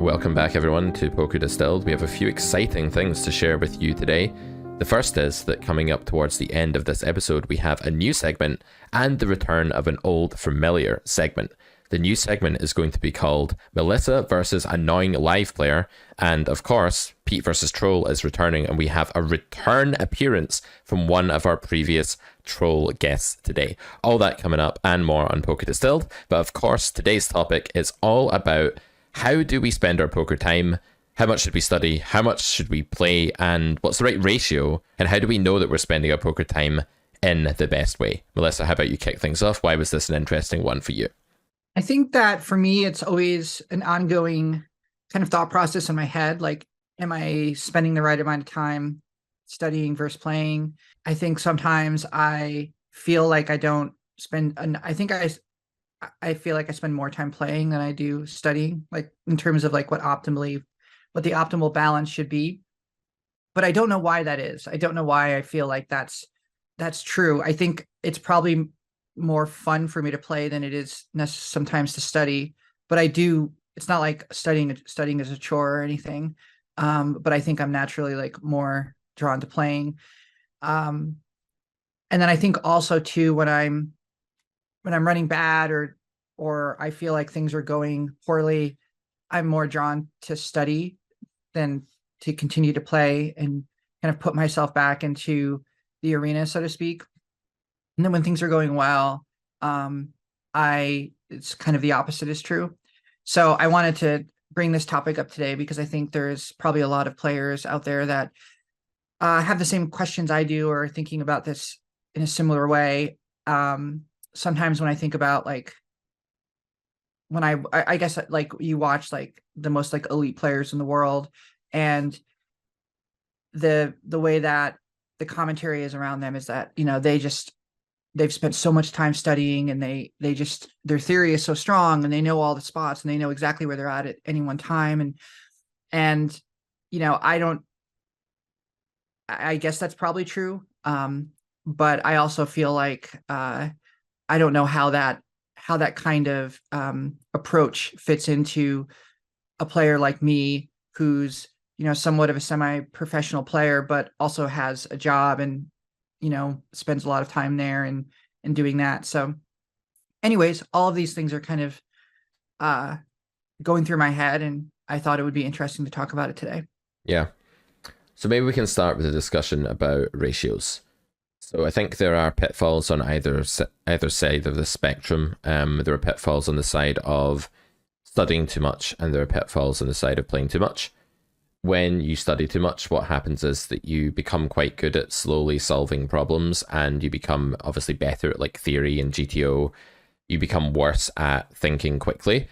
Welcome back everyone to Poker Distilled. We have a few exciting things to share with you today. The first is that coming up towards the end of this episode, we have a new segment and the return of an old familiar segment. The new segment is going to be called Melissa versus Annoying Live Player. And of course, Pete versus Troll is returning, and we have a return appearance from one of our previous troll guests today. All that coming up and more on Poker Distilled. But of course, today's topic is all about how do we spend our poker time? How much should we study? How much should we play? And what's the right ratio? And how do we know that we're spending our poker time in the best way? Melissa, how about you kick things off? Why was this an interesting one for you? I think that for me, it's always an ongoing kind of thought process in my head. Like, am I spending the right amount of time studying versus playing? I think sometimes I feel like I don't spend, I feel like I spend more time playing than I do studying, like in terms of like what the optimal balance should be. But I don't know why that is. I don't know why I feel like that's true. I think it's probably more fun for me to play than it is sometimes to study. But it's not like studying is a chore or anything. But I think I'm naturally like more drawn to playing. And then I think also too, when I'm running bad or I feel like things are going poorly, I'm more drawn to study than to continue to play and kind of put myself back into the arena, so to speak. And then when things are going well, it's kind of the opposite is true. So I wanted to bring this topic up today because I think there's probably a lot of players out there that have the same questions I do or are thinking about this in a similar way. Sometimes when I think about like, when I guess like you watch like the most like elite players in the world, and the way that the commentary is around them is that, you know, they've spent so much time studying, and their theory is so strong, and they know all the spots, and they know exactly where they're at any one time. And, you know, I guess that's probably true. But I also feel like, I don't know how that kind of approach fits into a player like me, who's, you know, somewhat of a semi-professional player, but also has a job and, you know, spends a lot of time there and doing that. So anyways, all of these things are kind of going through my head, and I thought it would be interesting to talk about it today. Yeah. So maybe we can start with a discussion about ratios. So I think there are pitfalls on either side of the spectrum. There are pitfalls on the side of studying too much, and there are pitfalls on the side of playing too much. When you study too much, what happens is that you become quite good at slowly solving problems, and you become obviously better at like theory and GTO. You become worse at thinking quickly,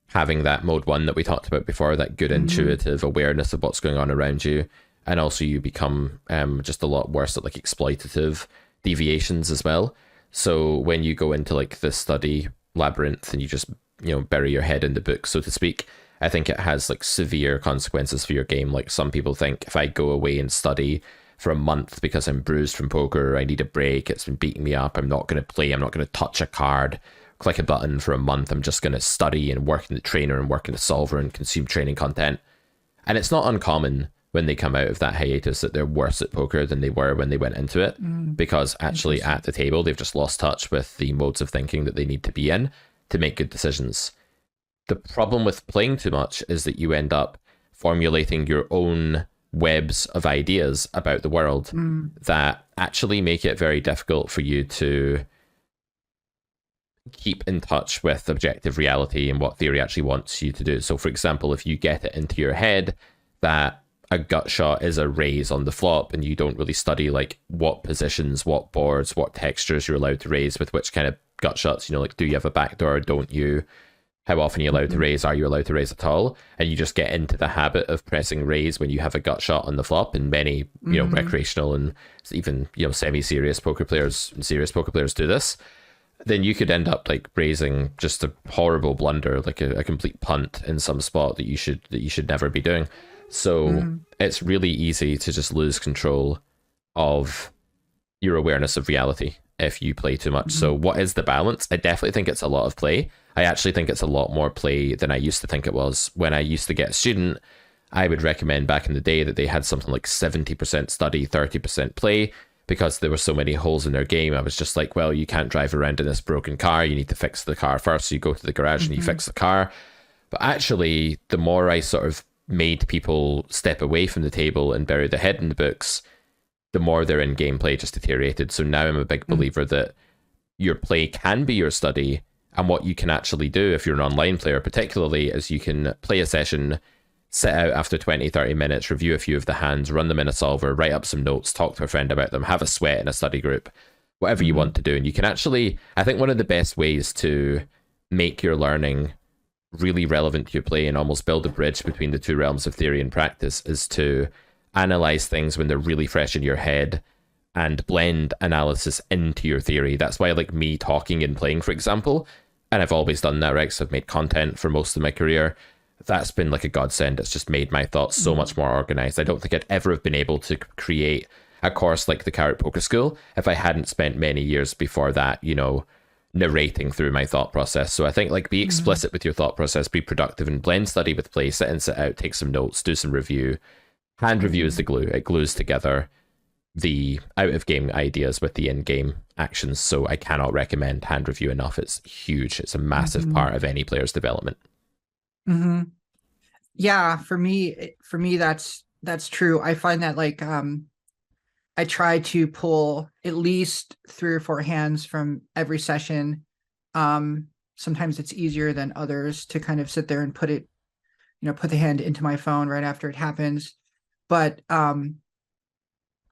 having that mode 1 that we talked about before, that good intuitive awareness of what's going on around you. And also you become just a lot worse at like exploitative deviations as well. So when you go into like the study labyrinth and you just, you know, bury your head in the book, so to speak, I think it has like severe consequences for your game. Like some people think, if I go away and study for a month because I'm bruised from poker, I need a break, it's been beating me up, I'm not going to play, I'm not going to touch a card, click a button for a month, I'm just going to study and work in the trainer and work in the solver and consume training content. And it's not uncommon when they come out of that hiatus that they're worse at poker than they were when they went into it, because actually at the table they've just lost touch with the modes of thinking that they need to be in to make good decisions. The problem with playing too much is that you end up formulating your own webs of ideas about the world that actually make it very difficult for you to keep in touch with objective reality and what theory actually wants you to do. So for example, if you get it into your head that a gut shot is a raise on the flop, and you don't really study like what positions, what boards, what textures you're allowed to raise with which kind of gut shots, you know, like do you have a backdoor, don't you? How often are you allowed to raise? Are you allowed to raise at all? And you just get into the habit of pressing raise when you have a gut shot on the flop. And many, you know, recreational and even, you know, semi-serious poker players and serious poker players do this. Then you could end up like raising just a horrible blunder, like a complete punt in some spot that you should never be doing. So it's really easy to just lose control of your awareness of reality. if you play too much. So what is the balance? I definitely think it's a lot of play. I actually think it's a lot more play than I used to think it was. When I used to get a student, I would recommend back in the day that they had something like 70% study, 30% play, because there were so many holes in their game. I was just like, well, you can't drive around in this broken car. You need to fix the car first. So you go to the garage and you fix the car. But actually, the more I sort of made people step away from the table and bury their head in the books, the more their in gameplay just deteriorated. So now I'm a big believer that your play can be your study, and what you can actually do if you're an online player, particularly, is you can play a session, sit out after 20, 30 minutes, review a few of the hands, run them in a solver, write up some notes, talk to a friend about them, have a sweat in a study group, whatever you want to do. And you can actually, I think one of the best ways to make your learning really relevant to your play and almost build a bridge between the two realms of theory and practice is to analyze things when they're really fresh in your head and blend analysis into your theory. That's why, like, me talking and playing, for example, and I've always done that, right? So I've made content for most of my career. That's been like a godsend. It's just made my thoughts so much more organized. I don't think I'd ever have been able to create a course like the Carrot Poker School if I hadn't spent many years before that, you know, narrating through my thought process. So I think, like, be explicit with your thought process, be productive, and blend study with play. Sit in, sit out, take some notes, do some review. Hand review is the glue. It glues together the out of game ideas with the in game actions. So I cannot recommend hand review enough. It's huge. It's a massive part of any player's development. Yeah, for me, that's true. I find that, like, I try to pull at least 3 or 4 hands from every session. Sometimes it's easier than others to kind of sit there and put the hand into my phone right after it happens. But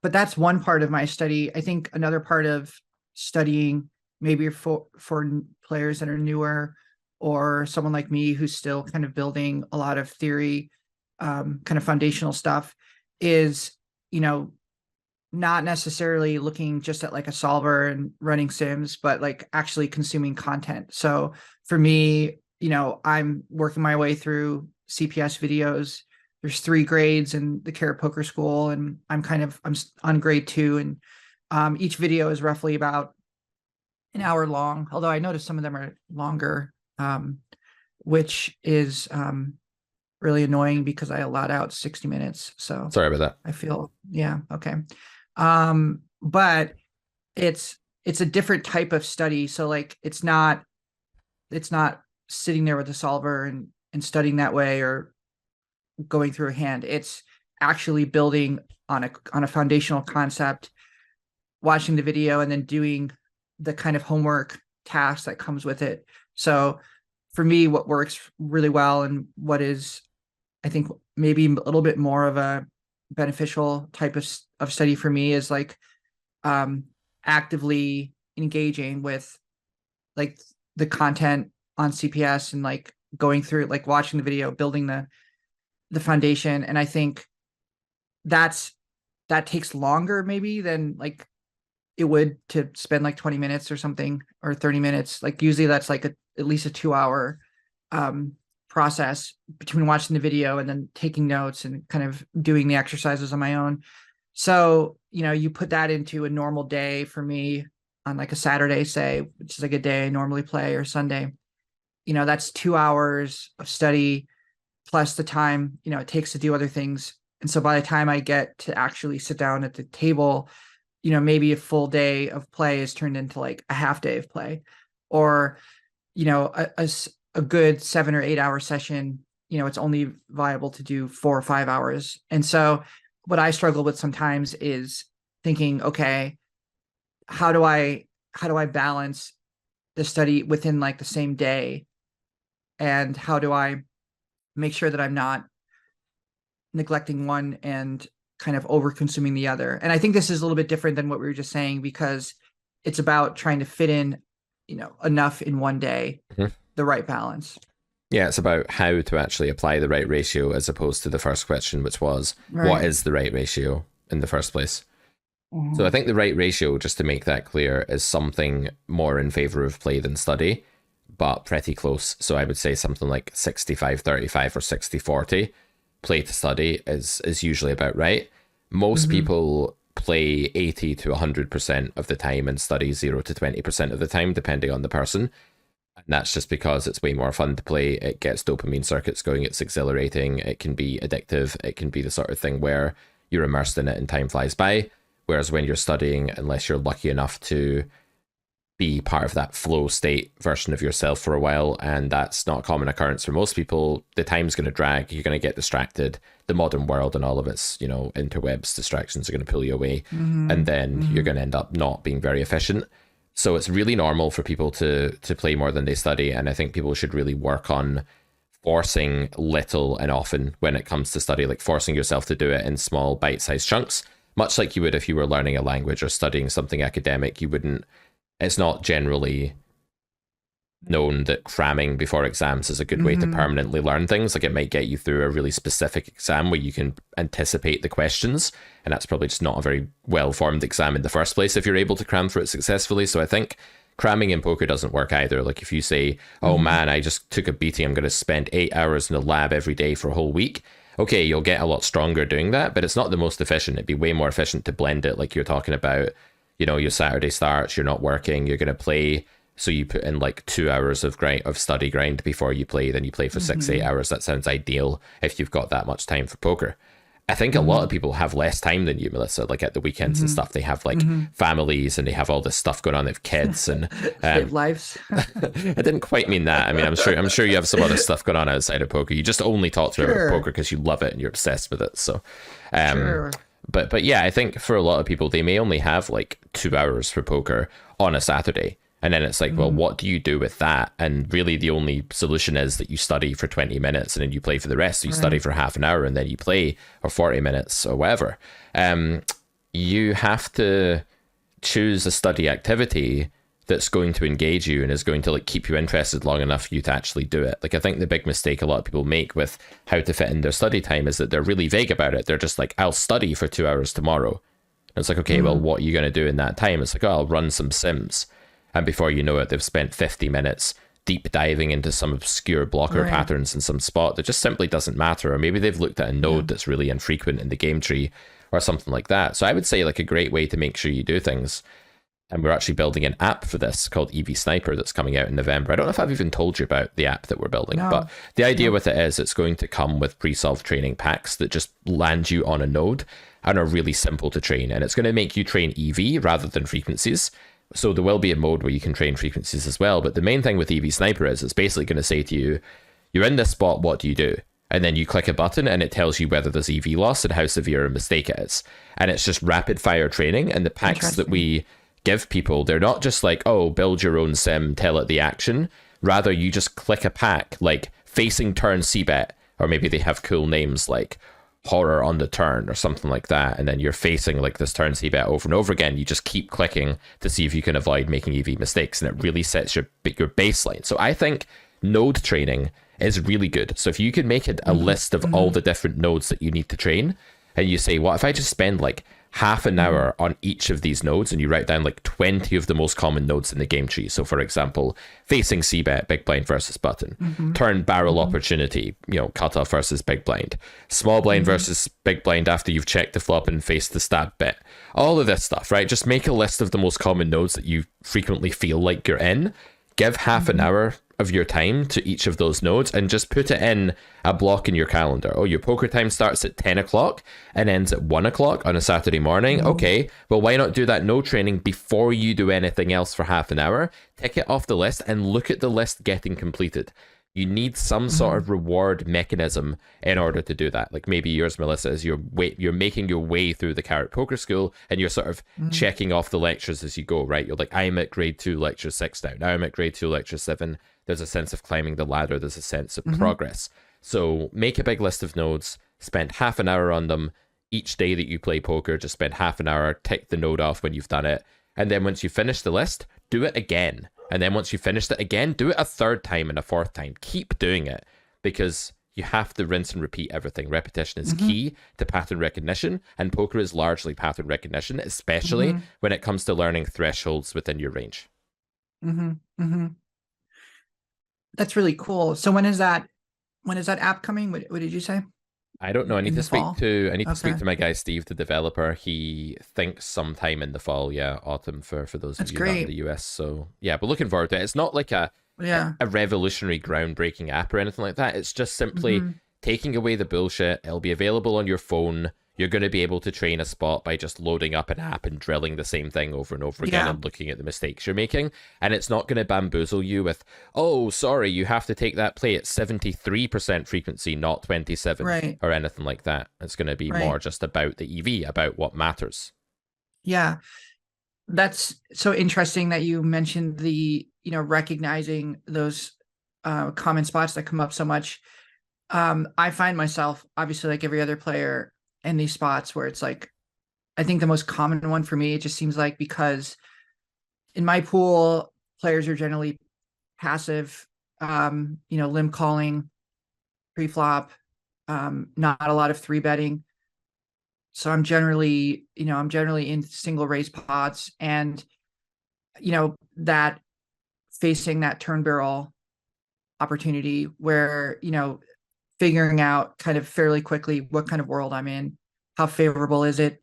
that's one part of my study. I think another part of studying, maybe for players that are newer, or someone like me who's still kind of building a lot of theory, kind of foundational stuff, is, you know, not necessarily looking just at like a solver and running sims, but like actually consuming content. So for me, you know, I'm working my way through CPS videos. There's 3 grades in the Carrot Poker School, and I'm on grade 2, and each video is roughly about an hour long, although I noticed some of them are longer, which is really annoying because I allowed out 60 minutes. So Sorry about that. I feel, yeah, okay. But it's a different type of study. So, like, it's not sitting there with a solver and studying that way, or going through a hand. It's actually building on a foundational concept, watching the video, and then doing the kind of homework task that comes with it. So for me, what works really well, and what is, I think, maybe a little bit more of a beneficial type of study for me, is like actively engaging with like the content on CPS, and like going through, like watching the video, building the foundation. And I think that takes longer maybe than like it would to spend like 20 minutes or something, or 30 minutes. Like usually that's like at least a 2-hour process between watching the video and then taking notes and kind of doing the exercises on my own. So, you know, you put that into a normal day for me on like a Saturday, say, which is like a day I normally play, or Sunday, you know, that's 2 hours of study plus the time, you know, it takes to do other things. And so by the time I get to actually sit down at the table, you know, maybe a full day of play is turned into like a half day of play, or, you know, a good 7 or 8 hour session, you know, it's only viable to do 4 or 5 hours. And so what I struggle with sometimes is thinking, okay, how do I balance the study within like the same day? And how do I make sure that I'm not neglecting one and kind of over consuming the other? And I think this is a little bit different than what we were just saying, because it's about trying to fit in, you know, enough in one day, the right balance. Yeah, it's about how to actually apply the right ratio, as opposed to the first question, which was, what is the right ratio in the first place? So I think the right ratio, just to make that clear, is something more in favor of play than study, but pretty close. So I would say something like 65-35 or 60-40. Play to study is usually about right. Most people play 80 to 100% of the time and study 0 to 20% of the time, depending on the person. And that's just because it's way more fun to play. It gets dopamine circuits going. It's exhilarating. It can be addictive. It can be the sort of thing where you're immersed in it and time flies by. Whereas when you're studying, unless you're lucky enough to be part of that flow state version of yourself for a while, and that's not a common occurrence for most people, the time's going to drag. You're going to get distracted. The modern world and all of its, interwebs distractions are going to pull you away, and then you're going to end up not being very efficient. So it's really normal for people to play more than they study, and I think people should really work on forcing little and often when it comes to study, like forcing yourself to do it in small bite-sized chunks, much like you would if you were learning a language or studying something academic. It's not generally known that cramming before exams is a good way to permanently learn things. Like, it might get you through a really specific exam where you can anticipate the questions, and that's probably just not a very well-formed exam in the first place if you're able to cram for it successfully. So I think cramming in poker doesn't work either. Like, if you say, oh man, I just took a beating, I'm going to spend 8 hours in the lab every day for a whole week. Okay, you'll get a lot stronger doing that, but it's not the most efficient. It'd be way more efficient to blend it, like you're talking about. Your Saturday starts, you're not working, you're going to play, so you put in like 2 hours of study grind before you play, then you play for 6-8 hours. That sounds ideal if you've got that much time for poker. I think a lot of people have less time than you, Melissa, like at the weekends and stuff. They have like families and they have all this stuff going on. They have kids and save lives. I didn't quite mean that. I mean, I'm sure you have some other stuff going on outside of poker. You just only talk to about poker because you love it and you're obsessed with it. So But yeah, I think for a lot of people, they may only have like 2 hours for poker on a Saturday. And then it's like, well, what do you do with that? And really the only solution is that you study for 20 minutes and then you play for the rest. So you study for half an hour and then you play, or 40 minutes or whatever. You have to choose a study activity that's going to engage you and is going to like keep you interested long enough for you to actually do it. Like, I think the big mistake a lot of people make with how to fit in their study time is that they're really vague about it. They're just like, I'll study for 2 hours tomorrow. And it's like, okay, well, what are you going to do in that time? It's like, oh, I'll run some Sims. And before you know it, they've spent 50 minutes deep diving into some obscure blocker patterns in some spot that just simply doesn't matter. Or maybe they've looked at a node that's really infrequent in the game tree or something like that. So I would say like a great way to make sure you do things, and we're actually building an app for this called EV Sniper that's coming out in November. I don't know if I've even told you about the app that we're building, but the idea with it is it's going to come with pre-solved training packs that just land you on a node and are really simple to train. And it's going to make you train EV rather than frequencies. So there will be a mode where you can train frequencies as well. But the main thing with EV Sniper is it's basically going to say to you, you're in this spot, what do you do? And then you click a button and it tells you whether there's EV loss and how severe a mistake it is. And it's just rapid fire training. And the packs that we give people, they're not just like, oh, build your own sim, tell it the action. Rather, you just click a pack like facing turn c-bet, or maybe they have cool names like horror on the turn or something like that, and then you're facing like this turn c-bet over and over again. You just keep clicking to see if you can avoid making EV mistakes, and it really sets your baseline. So I think node training is really good. So if you can make it a list of all the different nodes that you need to train, and you say, what if I just spend like half an hour on each of these nodes, and you write down like 20 of the most common nodes in the game tree. So for example, facing c-bet, big blind versus button, turn barrel opportunity, cutoff versus big blind, small blind versus big blind after you've checked the flop and faced the stab bet, all of this stuff, right? Just make a list of the most common nodes that you frequently feel like you're in, give half an hour of your time to each of those nodes, and just put it in a block in your calendar. Oh, your poker time starts at 10 o'clock and ends at 1 o'clock on a Saturday morning. Okay, well, why not do that node training before you do anything else for half an hour? Tick it off the list and look at the list getting completed. You need some sort of reward mechanism in order to do that. Like maybe yours, Melissa, is you're making your way through the Carrot Poker School and you're sort of checking off the lectures as you go, right? You're like, I'm at grade 2 lecture 6 now. Now I'm at grade 2 lecture 7. There's a sense of climbing the ladder. There's a sense of progress. So make a big list of nodes, spend half an hour on them. Each day that you play poker, just spend half an hour, tick the node off when you've done it. And then once you finish the list, do it again. And then once you finished it again, do it a third time and a fourth time. Keep doing it, because you have to rinse and repeat everything. Repetition is key to pattern recognition, and poker is largely pattern recognition, especially when it comes to learning thresholds within your range. That's really cool. So when is that app coming? What did you say? I don't know. I need in to the speak fall? to Okay, my guy Steve, the developer. He thinks sometime in the fall, yeah, autumn for those of that's you not in great. the US. So yeah, but looking forward to it. It's not like Yeah. a revolutionary, groundbreaking app or anything like that. It's just simply Hmm. taking away the bullshit. It'll be available on your phone. You're going to be able to train a spot by just loading up an app and drilling the same thing over and over again Yeah. and looking at the mistakes you're making. And it's not going to bamboozle you with, oh, sorry, you have to take that play at 73% frequency, not 27, Right. or anything like that. It's going to be more Right. just about the EV, about what matters. Yeah. That's so interesting that you mentioned the, recognizing those common spots that come up so much. I find myself, obviously, like every other player, in these spots where it's like, I think the most common one for me, it just seems like, because in my pool, players are generally passive, limb calling, pre-flop, not a lot of three betting. So I'm generally in single raise pots, and that facing that turn barrel opportunity where, figuring out kind of fairly quickly what kind of world I'm in, how favorable is it,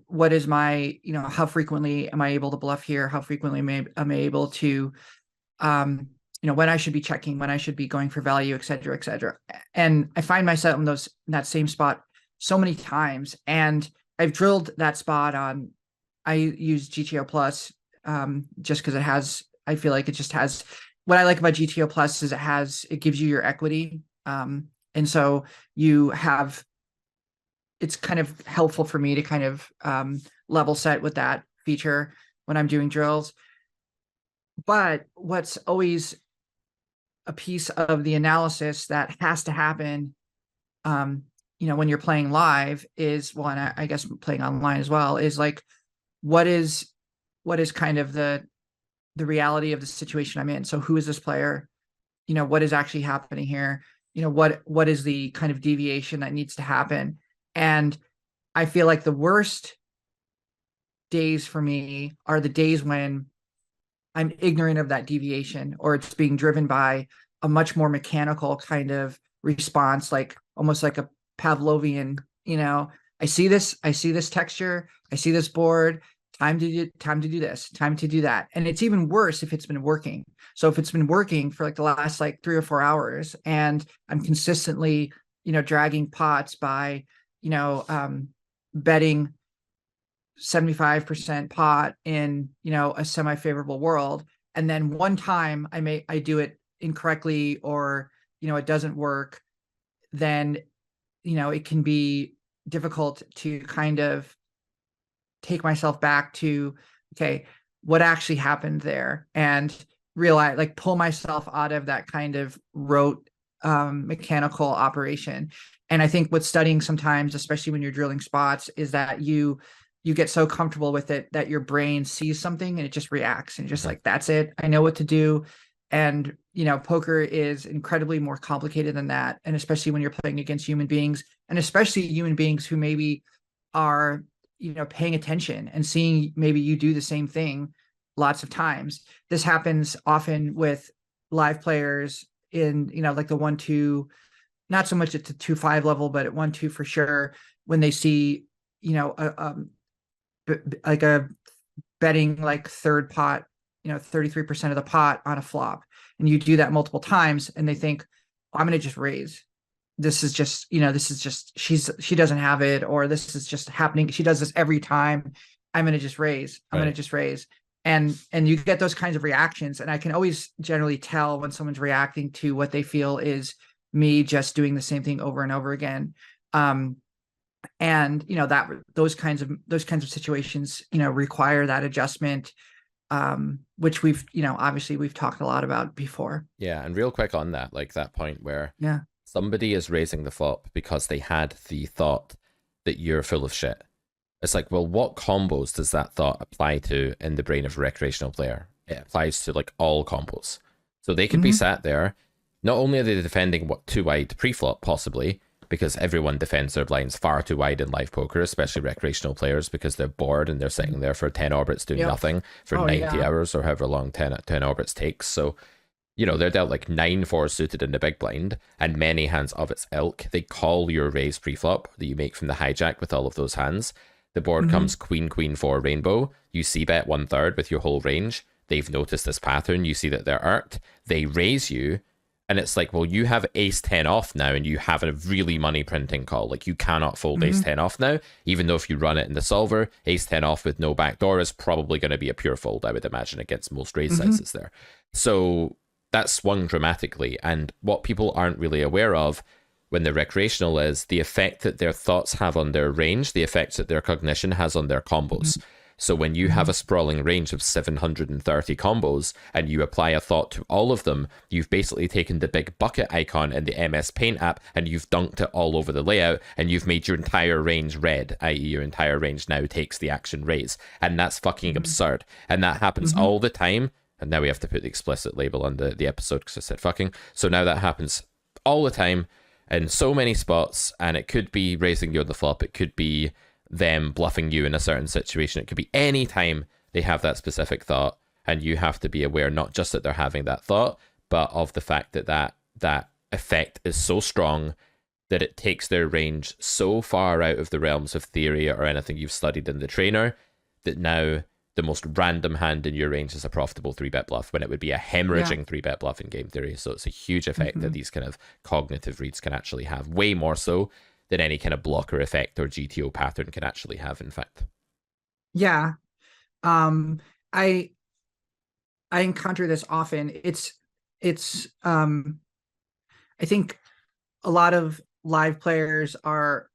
what is my, how frequently am I able to bluff here? How frequently am I able to, um, when I should be checking, when I should be going for value, et cetera, et cetera. And I find myself in that same spot so many times. And I've drilled that spot on, I use GTO Plus, just because I feel like it just has, what I like about GTO Plus is it gives you your equity. And so you have, it's kind of helpful for me to kind of level set with that feature when I'm doing drills. But what's always a piece of the analysis that has to happen, um, when you're playing live is, well, and I guess playing online as well, is like, what is kind of the reality of the situation I'm in. So who is this player? What is actually happening here? What is the kind of deviation that needs to happen? And I feel like the worst days for me are the days when I'm ignorant of that deviation, or it's being driven by a much more mechanical kind of response, like almost like a Pavlovian, I see this texture, I see this board, time to do this, time to do that. And it's even worse if it's been working. So if it's been working for like the last like 3 or 4 hours, and I'm consistently, dragging pots by, betting 75% pot in, a semi-favorable world, and then one time I do it incorrectly, or it doesn't work, then it can be difficult to kind of take myself back to, okay, what actually happened there, and realize, like, pull myself out of that kind of rote mechanical operation. And I think what's studying sometimes, especially when you're drilling spots, is that you get so comfortable with it that your brain sees something and it just reacts, and just Mhm. like, that's it, I know what to do. And poker is incredibly more complicated than that, and especially when you're playing against human beings, and especially human beings who maybe are, paying attention and seeing maybe you do the same thing lots of times. This happens often with live players in, like the 1-2, not so much at the 2-5 level, but at 1-2 for sure, when they see, like a betting like third pot, 33% of the pot on a flop, and you do that multiple times, and they think, oh, I'm going to just raise. This is just, she doesn't have it, or this is just happening. She does this every time. I'm going to just raise. I'm going Right. to just raise. And you get those kinds of reactions. And I can always generally tell when someone's reacting to what they feel is me just doing the same thing over and over again. And that those kinds of situations require that adjustment, which we've obviously we've talked a lot about before. Yeah, and real quick on that, like that point where Yeah. somebody is raising the flop because they had the thought that you're full of shit. It's like, well, what combos does that thought apply to in the brain of a recreational player? It applies to like all combos. So they could be Hmm. sat there. Not only are they defending what too wide pre-flop, possibly, because everyone defends their blinds far too wide in live poker, especially recreational players, because they're bored and they're sitting there for 10 orbits doing Yep. nothing for Oh 90 yeah. hours or however long 10 orbits takes. So you know, they're dealt like 9-4 suited in the big blind and many hands of its ilk. They call your raise preflop that you make from the hijack with all of those hands. The board comes queen, queen, 4 rainbow. You see bet 1/3 with your whole range. They've noticed this pattern. You see that they're irked. They raise you. And it's like, well, you have ace 10 off now and you have a really money printing call. Like, you cannot fold ace 10 off now, even though if you run it in the solver, ace 10 off with no backdoor is probably going to be a pure fold, I would imagine, against most raise sizes there. So that swung dramatically. And what people aren't really aware of when they're recreational is the effect that their thoughts have on their range, the effects that their cognition has on their combos. So when you have a sprawling range of 730 combos and you apply a thought to all of them, you've basically taken the big bucket icon in the MS Paint app and you've dunked it all over the layout and you've made your entire range red, i.e. your entire range now takes the action raise. And that's fucking absurd. And that happens all the time. And now we have to put the explicit label on the episode because I said fucking. So now that happens all the time in so many spots, and it could be raising you on the flop. It could be them bluffing you in a certain situation. It could be any time they have that specific thought, and you have to be aware not just that they're having that thought, but of the fact that that effect is so strong that it takes their range so far out of the realms of theory or anything you've studied in the trainer that now the most random hand in your range is a profitable 3-bet bluff when it would be a hemorrhaging 3-bet bluff in game theory. So it's a huge effect that these kind of cognitive reads can actually have, way more so than any kind of blocker effect or GTO pattern can actually have, in fact. Yeah. I encounter this often. It's I think a lot of live players are,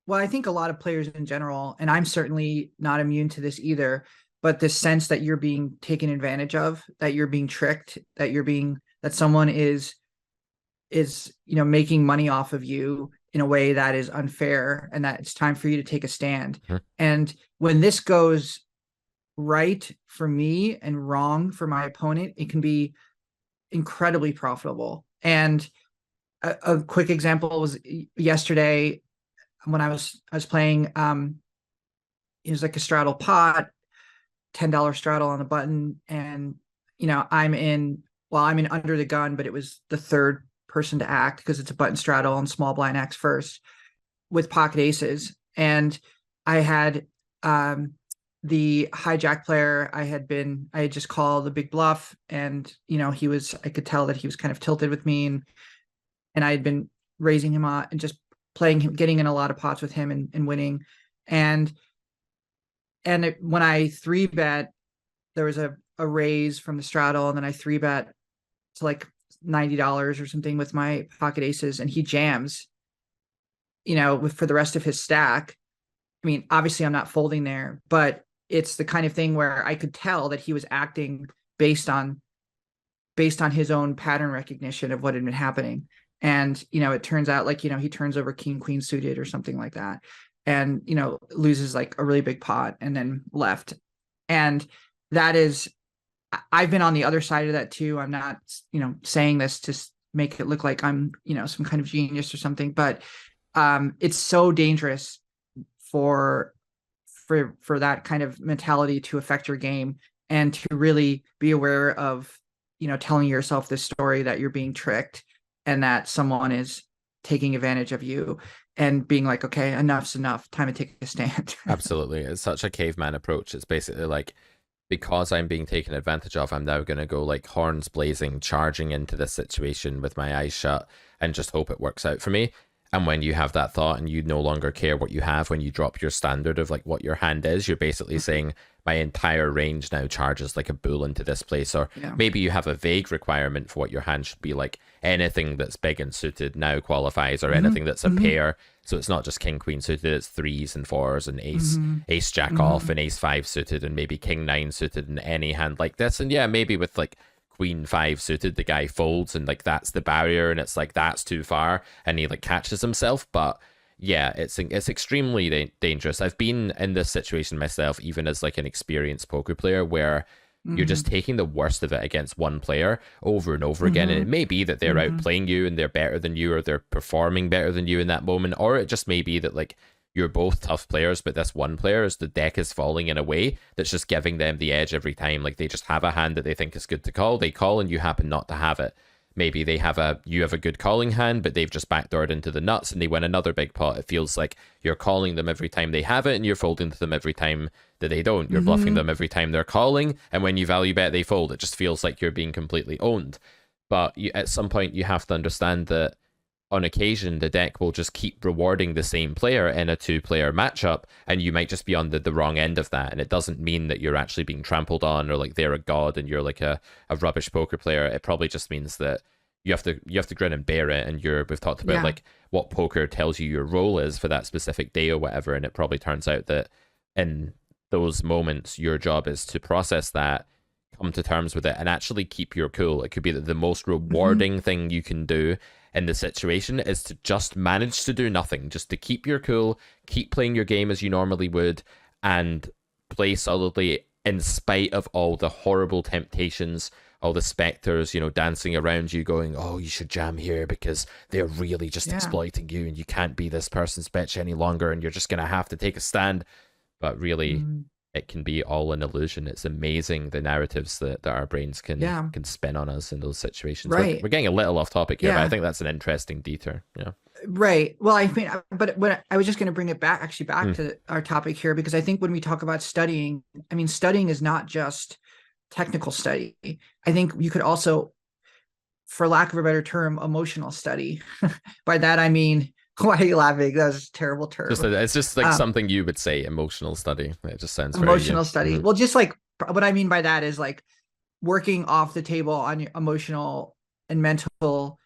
well, I think a lot of players in general, and I'm certainly not immune to this either, but this sense that you're being taken advantage of, that you're being tricked, that someone is making money off of you in a way that is unfair, and that it's time for you to take a stand. And when this goes right for me and wrong for my opponent, it can be incredibly profitable. And a quick example was yesterday when I was playing. It was like a straddle pot, $10 straddle on the button, and I'm in under the gun, but it was the third person to act because it's a button straddle and small blind acts first with pocket aces. And I had the hijack player, I had just called the big bluff, and I could tell that he was kind of tilted with me, and I had been raising him on and just playing him, getting in a lot of pots with him and winning. And when I 3-bet, there was a raise from the straddle, and then I 3-bet to like $90 or something with my pocket aces, and he jams, for the rest of his stack. I mean, obviously I'm not folding there, but it's the kind of thing where I could tell that he was acting based on his own pattern recognition of what had been happening. And, it turns out like, he turns over king, queen suited or something like that, and, loses like a really big pot and then left. And that is, I've been on the other side of that too. I'm not, saying this to make it look like I'm, some kind of genius or something, but it's so dangerous for that kind of mentality to affect your game, and to really be aware of, telling yourself this story that you're being tricked and that someone is taking advantage of you, and being like, okay, enough's enough, time to take a stand. Absolutely. It's such a caveman approach. It's basically like, because I'm being taken advantage of, I'm now going to go like horns blazing, charging into this situation with my eyes shut and just hope it works out for me. And when you have that thought and you no longer care what you have, when you drop your standard of like what your hand is, you're basically saying my entire range now charges like a bull into this place. Or maybe you have a vague requirement for what your hand should be, like anything that's big and suited now qualifies, or anything that's a pair. So it's not just king queen suited, it's 3s and 4s and ace jack off and ace 5 suited, and maybe king 9 suited in any hand like this. And maybe with like queen 5 suited, the guy folds, and like that's the barrier, and it's like that's too far, and he like catches himself. But it's extremely dangerous. I've been in this situation myself, even as like an experienced poker player, where you're just taking the worst of it against one player over and over again. And it may be that they're outplaying you and they're better than you, or they're performing better than you in that moment, or it just may be that like you're both tough players, but this one player's the deck is falling in a way that's just giving them the edge every time. Like they just have a hand that they think is good to call. They call and you happen not to have it. Maybe you have a good calling hand, but they've just backdoored into the nuts and they win another big pot. It feels like you're calling them every time they have it and you're folding to them every time that they don't. You're bluffing them every time they're calling, and when you value bet, they fold. It just feels like you're being completely owned. But at some point, you have to understand that on occasion, the deck will just keep rewarding the same player in a two-player matchup, and you might just be on the wrong end of that. And it doesn't mean that you're actually being trampled on, or like they're a god and you're like a rubbish poker player. It probably just means that you have to grin and bear it. And we've talked about like what poker tells you your role is for that specific day or whatever. And it probably turns out that in those moments, your job is to process that, come to terms with it, and actually keep your cool. It could be that the most rewarding thing you can do in the situation is to just manage to do nothing, just to keep your cool, keep playing your game as you normally would, and play solidly in spite of all the horrible temptations, all the specters, dancing around you going, oh, you should jam here because they're really just exploiting you and you can't be this person's bitch any longer and you're just going to have to take a stand. But really, it can be all an illusion. It's amazing the narratives that our brains can spin on us in those situations. Right. We're getting a little off topic here, but I think that's an interesting detour. Yeah. Right. Well, I mean, but when I was just going to bring it back to our topic here, because I think when we talk about studying, I mean, studying is not just technical study. I think you could also, for lack of a better term, emotional study. By that, I mean, why are you laughing? That was a terrible term. It's just like something you would say, emotional study. It just sounds very emotional study. Well, just like what I mean by that is like working off the table on your emotional and mental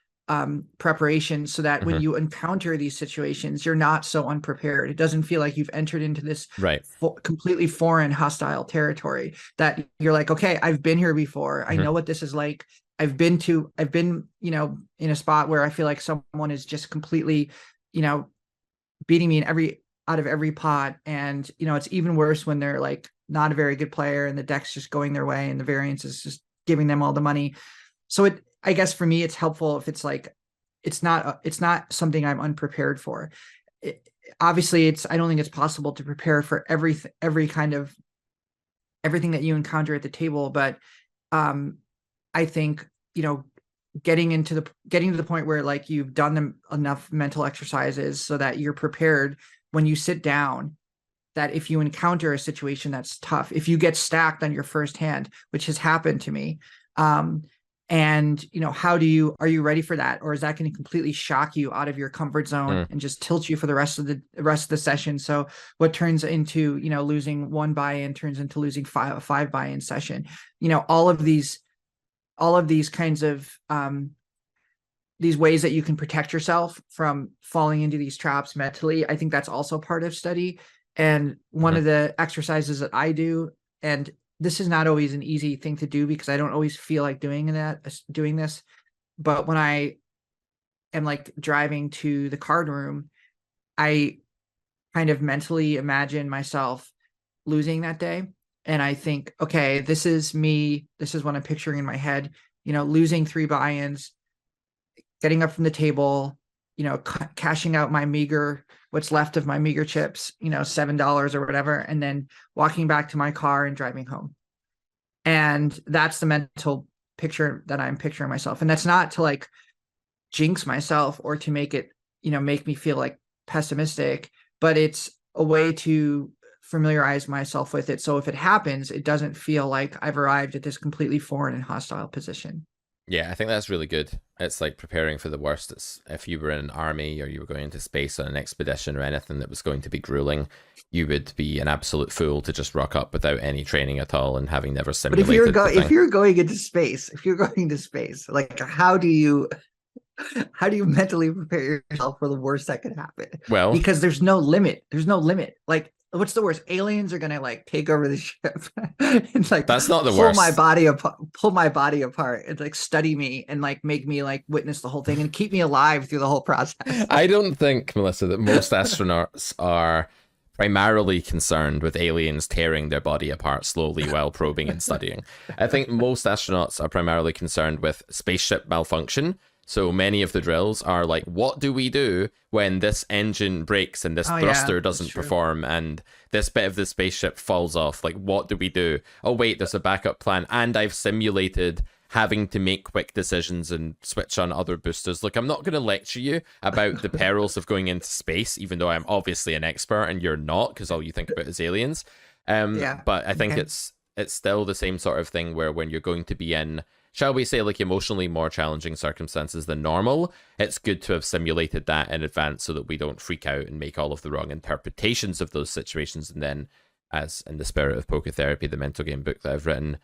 preparation, so that when you encounter these situations, you're not so unprepared. It doesn't feel like you've entered into this completely foreign, hostile territory, that you're like, okay, I've been here before. I know what this is like. I've been, in a spot where I feel like someone is just completely, beating me out of every pot. And, it's even worse when they're like not a very good player and the deck's just going their way and the variance is just giving them all the money. So I guess for me, it's helpful if it's like, it's not something I'm unprepared for. Obviously I don't think it's possible to prepare for every kind of everything that you encounter at the table. But, I think, getting to the point where like you've done enough mental exercises so that you're prepared when you sit down, that if you encounter a situation that's tough, if you get stacked on your first hand, which has happened to me, and are you ready for that? Or is that going to completely shock you out of your comfort zone and just tilt you for the rest of the session? So what turns into, losing one buy-in turns into losing five buy-in session. All of these kinds of these ways that you can protect yourself from falling into these traps mentally, I think that's also part of study. And one of the exercises that I do, and this is not always an easy thing to do because I don't always feel like doing this, but when I am like driving to the card room, I kind of mentally imagine myself losing that day. And I think, okay, this is me. This is what I'm picturing in my head, losing 3 buy-ins, getting up from the table, cashing out what's left of my meager chips, $7 or whatever, and then walking back to my car and driving home. And that's the mental picture that I'm picturing myself. And that's not to like jinx myself or to make it, make me feel like pessimistic, but it's a way to familiarize myself with it. So if it happens, it doesn't feel like I've arrived at this completely foreign and hostile position. Yeah, I think that's really good. It's like preparing for the worst. It's if you were in an army or you were going into space on an expedition or anything that was going to be grueling, you would be an absolute fool to just rock up without any training at all and having never simulated. But if you're going into space, like how do you mentally prepare yourself for the worst that could happen? Well, because there's no limit. Like, what's the worst? Aliens are gonna like take over the ship and like that's not the worst. Pull my body apart and like study me and like make me like witness the whole thing and keep me alive through the whole process. I don't think, Melissa, that most astronauts are primarily concerned with aliens tearing their body apart slowly while probing and studying. I think most astronauts are primarily concerned with spaceship malfunction, So many of the drills are like, what do we do when this engine breaks and this Oh yeah, thruster that's doesn't true. perform and this bit of the spaceship falls off? Like, what do we do? Oh, wait, there's a backup plan. And I've simulated having to make quick decisions and switch on other boosters. Look, I'm not going to lecture you about the perils of going into space, even though I'm obviously an expert and you're not, because all you think about is aliens. Yeah. But I think Okay. it's still the same sort of thing where when you're going to be in, shall we say, like emotionally more challenging circumstances than normal, it's good to have simulated that in advance so that we don't freak out and make all of the wrong interpretations of those situations, and then, as in the spirit of poker therapy, the mental game book that I've written,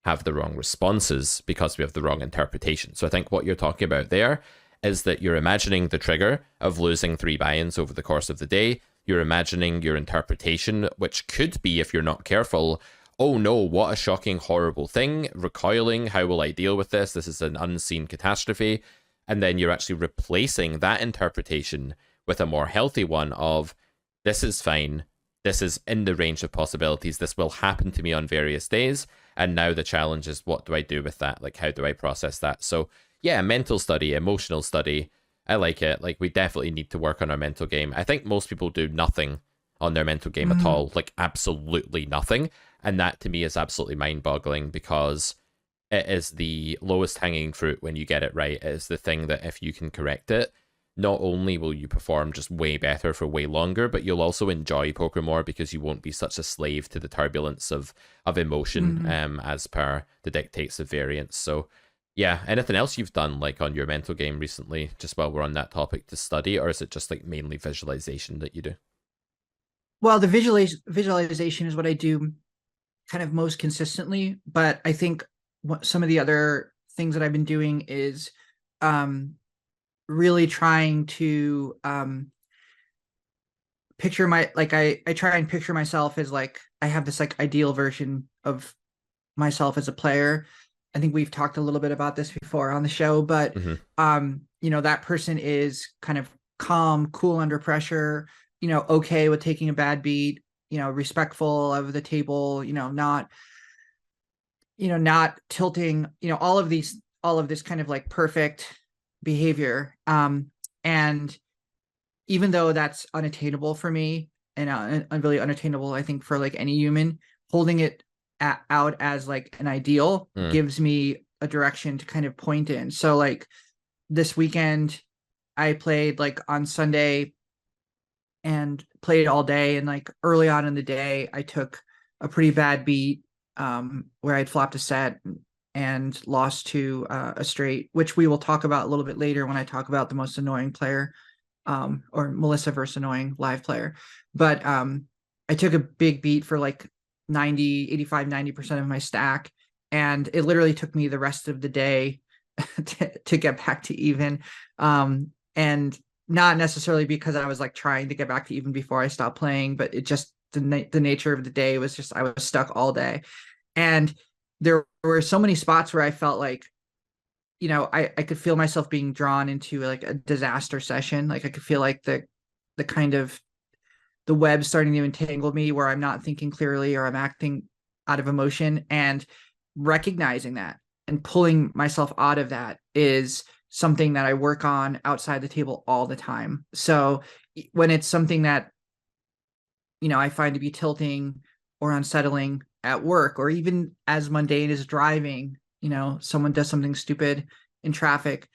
have the wrong responses because we have the wrong interpretation. So I think what you're talking about there is that you're imagining the trigger of losing 3 buy-ins over the course of the day. You're imagining your interpretation, which could be, if you're not careful, oh no, what a shocking, horrible thing, recoiling, how will I deal with this? This is an unseen catastrophe. And then you're actually replacing that interpretation with a more healthy one of, this is fine, this is in the range of possibilities, this will happen to me on various days, and now the challenge is, what do I do with that? Like, how do I process that? So yeah, mental study, emotional study, I like it. Like, we definitely need to work on our mental game. I think most people do nothing on their mental game at all, like absolutely nothing. And that to me is absolutely mind boggling, because it is the lowest hanging fruit when you get it right. It is the thing that if you can correct it, not only will you perform just way better for way longer, but you'll also enjoy poker more because you won't be such a slave to the turbulence of emotion, as per the dictates of variance. So yeah, anything else you've done like on your mental game recently, just while we're on that topic, to study, or is it just like mainly visualization that you do? Well, the visualization is what I do kind of most consistently, but I think what some of the other things that I've been doing is um really trying to picture my like I try and picture myself as like I have this like ideal version of myself as a player. I think we've talked a little bit about this before on the show, but Mm-hmm. that person is kind of calm, cool under pressure, okay with taking a bad beat, respectful of the table, not tilting, all of this kind of like perfect behavior. And even though that's unattainable for me and really unattainable, I think for like any human, holding it out as like an ideal Mm. gives me a direction to kind of point in. So like this weekend, I played like on Sunday and played all day. And like early on in the day, I took a pretty bad beat where I'd flopped a set and lost to a straight, which we will talk about a little bit later when I talk about the most annoying player, or Melissa versus annoying live player. But I took a big beat for like 90% of my stack. And it literally took me the rest of the day to get back to even. And not necessarily because I was like trying to get back to even before I stopped playing, but it just the nature of the day was just I was stuck all day. And there were so many spots where I felt like, I could feel myself being drawn into like a disaster session. Like I could feel like the kind of the web starting to entangle me where I'm not thinking clearly or I'm acting out of emotion, and recognizing that and pulling myself out of that is something that I work on outside the table all the time. So when it's something that, I find to be tilting or unsettling at work, or even as mundane as driving, someone does something stupid in traffic,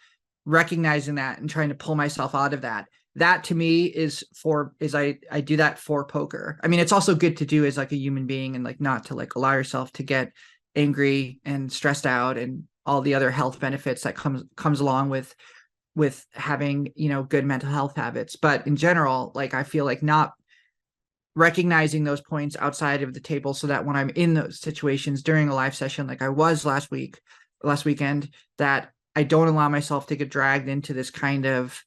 recognizing that and trying to pull myself out of that. That to me I do that for poker. I mean, it's also good to do as like a human being and like not to like allow yourself to get angry and stressed out and all the other health benefits that comes along with having, good mental health habits. But in general, like I feel like not recognizing those points outside of the table so that when I'm in those situations during a live session, like I was last weekend, that I don't allow myself to get dragged into this kind of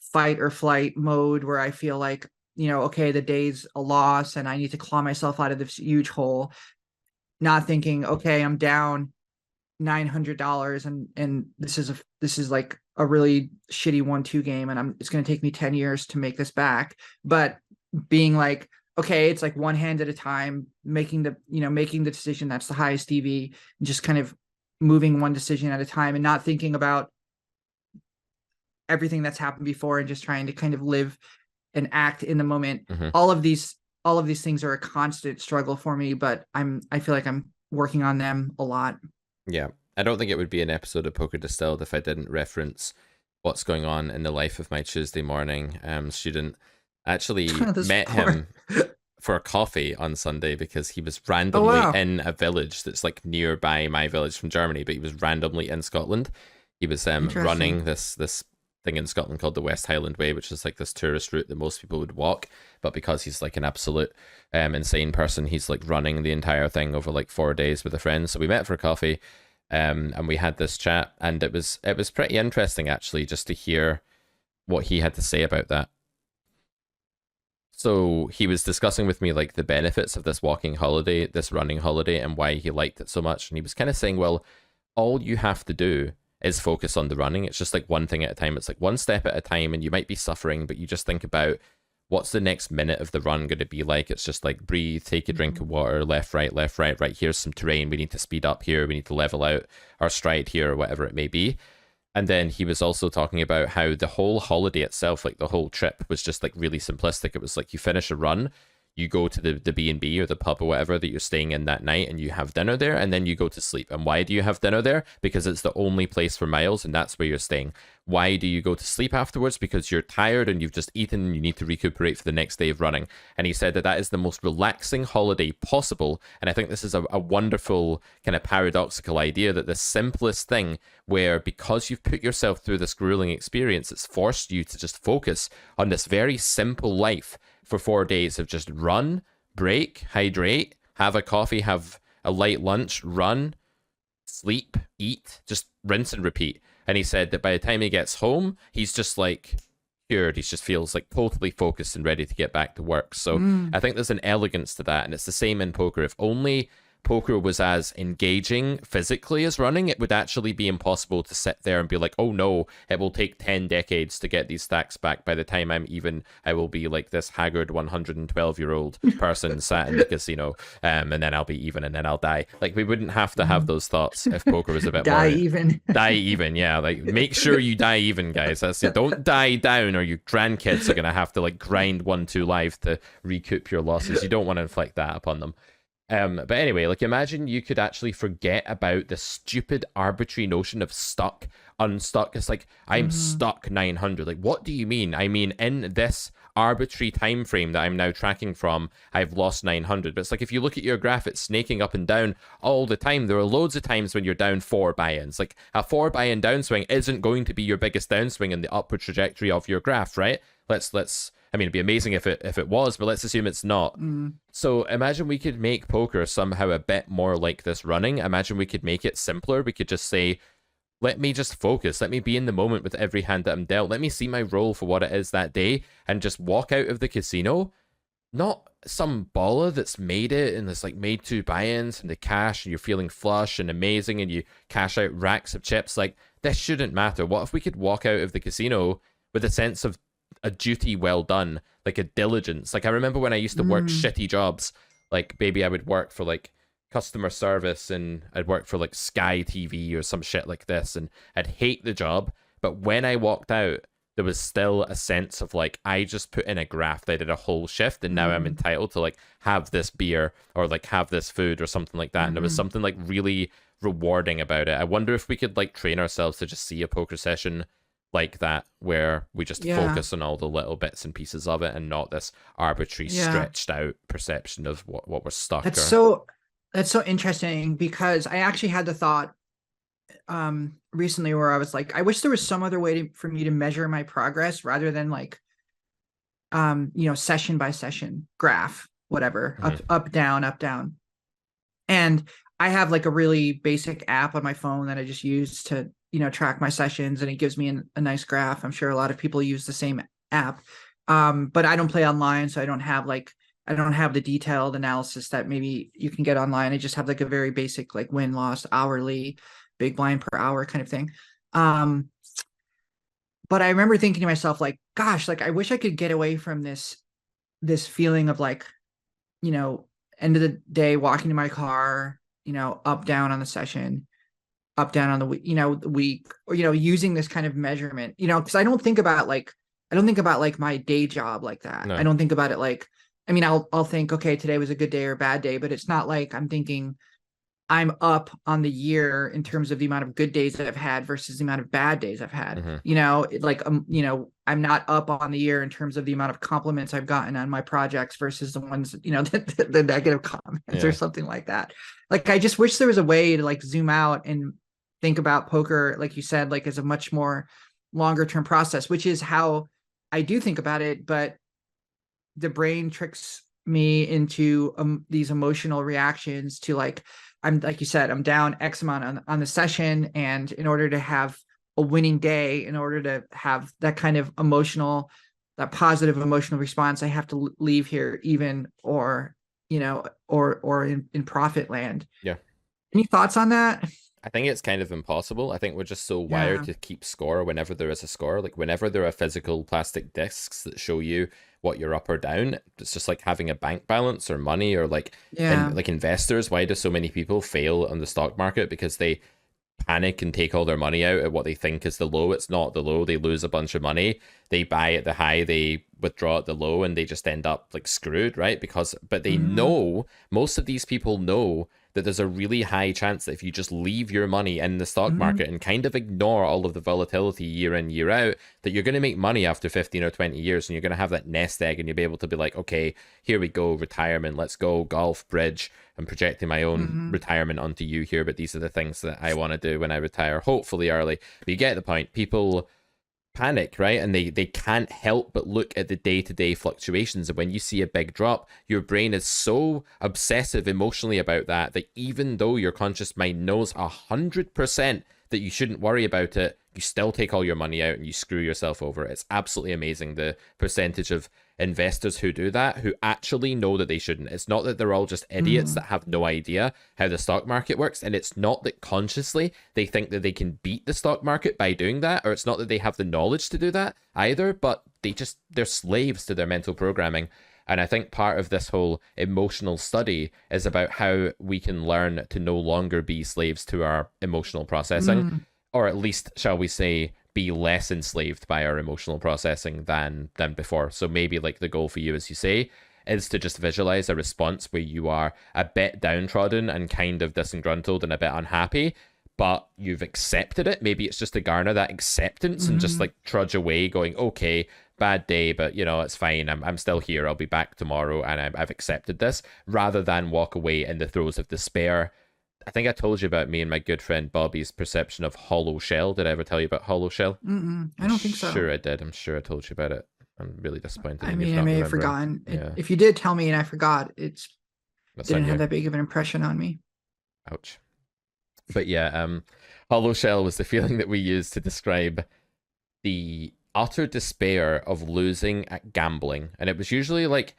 fight or flight mode where I feel like, okay, the day's a loss and I need to claw myself out of this huge hole, not thinking, okay, I'm down $900 and this is like a really shitty 1-2 game and it's going to take me 10 years to make this back. But being like, okay, it's like one hand at a time, making the decision that's the highest EV, and just kind of moving one decision at a time and not thinking about everything that's happened before and just trying to kind of live and act in the moment. Hmm. All of these things are a constant struggle for me, but I feel like I'm working on them a lot. Yeah. I don't think it would be an episode of Poker Distilled if I didn't reference what's going on in the life of my Tuesday morning student. I actually This met poor. him for a coffee on Sunday because he was Oh randomly wow. in a village that's like nearby my village from Germany, but he was randomly in Scotland. He was running Interesting. this thing in Scotland called the West Highland Way, which is like this tourist route that most people would walk, but because he's like an absolute insane person, he's like running the entire thing over like 4 days with a friend. So we met for a coffee, and we had this chat, and it was pretty interesting actually, just to hear what he had to say about that. So he was discussing with me like the benefits of this walking holiday, this running holiday, and why he liked it so much. And he was kind of saying, well, all you have to do is focus on the running. It's just like one thing at a time. It's like one step at a time, and you might be suffering, but you just think about what's the next minute of the run going to be like. It's just like breathe, take a drink Mhm. of water, left, right, left, right, right. Here's some terrain. We need to speed up here. We need to level out our stride here, or whatever it may be. And then he was also talking about how the whole holiday itself, like the whole trip, was just like really simplistic. It was like you finish a run, you go to the B&B or the pub or whatever that you're staying in that night, and you have dinner there, and then you go to sleep. And why do you have dinner there? Because it's the only place for miles, and that's where you're staying. Why do you go to sleep afterwards? Because you're tired and you've just eaten and you need to recuperate for the next day of running. And he said that that is the most relaxing holiday possible. And I think this is a wonderful kind of paradoxical idea, that the simplest thing, where because you've put yourself through this grueling experience, it's forced you to just focus on this very simple life for 4 days of just run, break, hydrate, have a coffee, have a light lunch, run, sleep, eat, just rinse and repeat. And he said that by the time he gets home, he's just like cured. He just feels like totally focused and ready to get back to work. So Mm. I think there's an elegance to that. And it's the same in poker. If only poker was as engaging physically as running, it would actually be impossible to sit there and be like, oh no, it will take 10 decades to get these stacks back. By the time I will be like this haggard 112-year-old person sat in the casino, and then I'll be even, and then I'll die. Like, we wouldn't have to have Mhm. those thoughts if poker was a bit Die more even. die even. Yeah, like make sure you die even, guys. That's it. Don't die down, or your grandkids are gonna have to like grind 1-2 live to recoup your losses. You don't want to inflict that upon them. But anyway, like imagine you could actually forget about the stupid arbitrary notion of stuck, unstuck. It's like I'm Mhm. stuck 900. Like, what do you mean? I mean, in this arbitrary time frame that I'm now tracking from, I've lost 900. But it's like if you look at your graph, it's snaking up and down all the time. There are loads of times when you're down 4 buy-ins. Like a 4 buy-in downswing isn't going to be your biggest downswing in the upward trajectory of your graph, right? Let's. I mean, it'd be amazing if it was, but let's assume it's not. Mm. So imagine we could make poker somehow a bit more like this running. Imagine we could make it simpler. We could just say, let me just focus. Let me be in the moment with every hand that I'm dealt. Let me see my role for what it is that day and just walk out of the casino. Not some baller that's made it and it's like made 2 buy-ins and the cash and you're feeling flush and amazing and you cash out racks of chips. Like, this shouldn't matter. What if we could walk out of the casino with a sense of a duty well done, like a diligence? Like, I remember when I used to work Mm. shitty jobs, like maybe I would work for like customer service and I'd work for like Sky TV or some shit like this, and I'd hate the job. But when I walked out, there was still a sense of like, I just put in a graft, I did a whole shift, and now I'm Mm. entitled to like have this beer or like have this food or something like that. And there was Mhm. something like really rewarding about it. I wonder if we could like train ourselves to just see a poker session like that, where we just Yeah. focus on all the little bits and pieces of it and not this arbitrary Yeah. stretched out perception of what we're stuck That's or. so that's so interesting because I actually had the thought recently where I was like, I wish there was some other way for me to measure my progress rather than like session by session graph, whatever, Mhm. up, down, up, down. And I have like a really basic app on my phone that I just use to, track my sessions, and it gives me a nice graph. I'm sure a lot of people use the same app. But I don't play online, so I don't have the detailed analysis that maybe you can get online. I just have like a very basic like win loss hourly, big blind per hour kind of thing. Um, but I remember thinking to myself, like, gosh, like I wish I could get away from this feeling of like, you know, end of the day walking to my car, up down on the session, up down on the week, the week, or using this kind of measurement, because I don't think about like my day job like that. I No. don't think about it like, I mean, I'll think, okay, today was a good day or a bad day, but it's not like I'm thinking I'm up on the year in terms of the amount of good days that I've had versus the amount of bad days I've had. Hmm. I'm not up on the year in terms of the amount of compliments I've gotten on my projects versus the ones, the negative comments or Yeah. something like that. Like, I just wish there was a way to like zoom out and think about poker, like you said, like as a much more longer term process, which is how I do think about it. But the brain tricks me into these emotional reactions to like, I'm like you said, I'm down X amount on the session. And in order to have a winning day, in order to have that kind of that positive emotional response, I have to leave here even, or, or in profit land. Yeah. Any thoughts on that? I think it's kind of impossible. I think we're just so wired Yeah. to keep score whenever there is a score. Like whenever there are physical plastic discs that show you what you're up or down, it's just like having a bank balance or money or like Yeah. like investors. Why do so many people fail on the stock market? Because they panic and take all their money out at what they think is the low. It's not the low. They lose a bunch of money. They buy at the high, they withdraw at the low, and they just end up like screwed, right? But they Mhm. know, most of these people know that there's a really high chance that if you just leave your money in the stock Mhm. market and kind of ignore all of the volatility year in, year out, that you're going to make money after 15 or 20 years and you're going to have that nest egg and you'll be able to be like, okay, here we go, retirement, let's go, golf, bridge. I'm projecting my own Mhm. retirement onto you here, but these are the things that I want to do when I retire, hopefully early. But you get the point. People panic, right? And they can't help but look at the day-to-day fluctuations. And when you see a big drop, your brain is so obsessive emotionally about that even though your conscious mind knows 100% that you shouldn't worry about it, you still take all your money out and you screw yourself over. It's absolutely amazing the percentage of investors who do that, who actually know that they shouldn't. It's not that they're all just idiots that Mhm. have no idea how the stock market works, and it's not that consciously they think that they can beat the stock market by doing that, or it's not that they have the knowledge to do that either, but they're slaves to their mental programming. And I think part of this whole emotional study is about how we can learn to no longer be slaves to our emotional processing, Mhm. or at least, shall we say, be less enslaved by our emotional processing than before. So maybe like the goal for you, as you say, is to just visualize a response where you are a bit downtrodden and kind of disgruntled and a bit unhappy, but you've accepted it. Maybe it's just to garner that acceptance and just Mhm. like trudge away going, okay, bad day, but it's fine. I'm still here. I'll be back tomorrow, and I've accepted this, rather than walk away in the throes of despair. I think I told you about me and my good friend Bobby's perception of hollow shell. Did I ever tell you about hollow shell? Mm-mm. I I'm don't think so. sure I did. I'm sure I told you about it. I'm really disappointed I in you mean, for I not may have remembering. forgotten it. Yeah, If you did tell me and I forgot, it that's on didn't have you. that big of an impression on me. Ouch. But yeah, hollow shell was the feeling that we used to describe the utter despair of losing at gambling. And it was usually like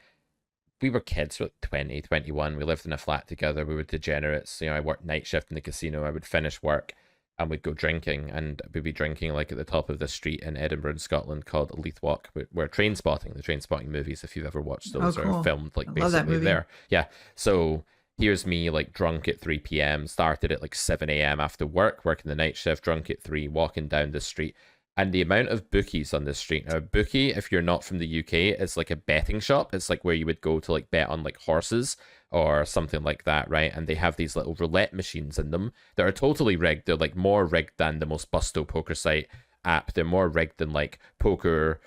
we were kids, we were like 20, 21. We lived in a flat together. We were degenerates. I worked night shift in the casino. I would finish work and we'd go drinking, and we'd be drinking like at the top of the street in Edinburgh in Scotland called Leith Walk, where the train spotting movies, if you've ever watched Oh, those, are cool. filmed I like love that basically movie. there. Yeah. So here's me like drunk at 3 p.m., started at like 7 a.m. after work, working the night shift, drunk at 3, walking down the street. And the amount of bookies on the street. Now, a bookie, if you're not from the UK, is like a betting shop. It's like where you would go to like bet on like horses or something like that, right? And they have these little roulette machines in them that are totally rigged. They're like more rigged than the most busto poker site app. They're more rigged than like Poker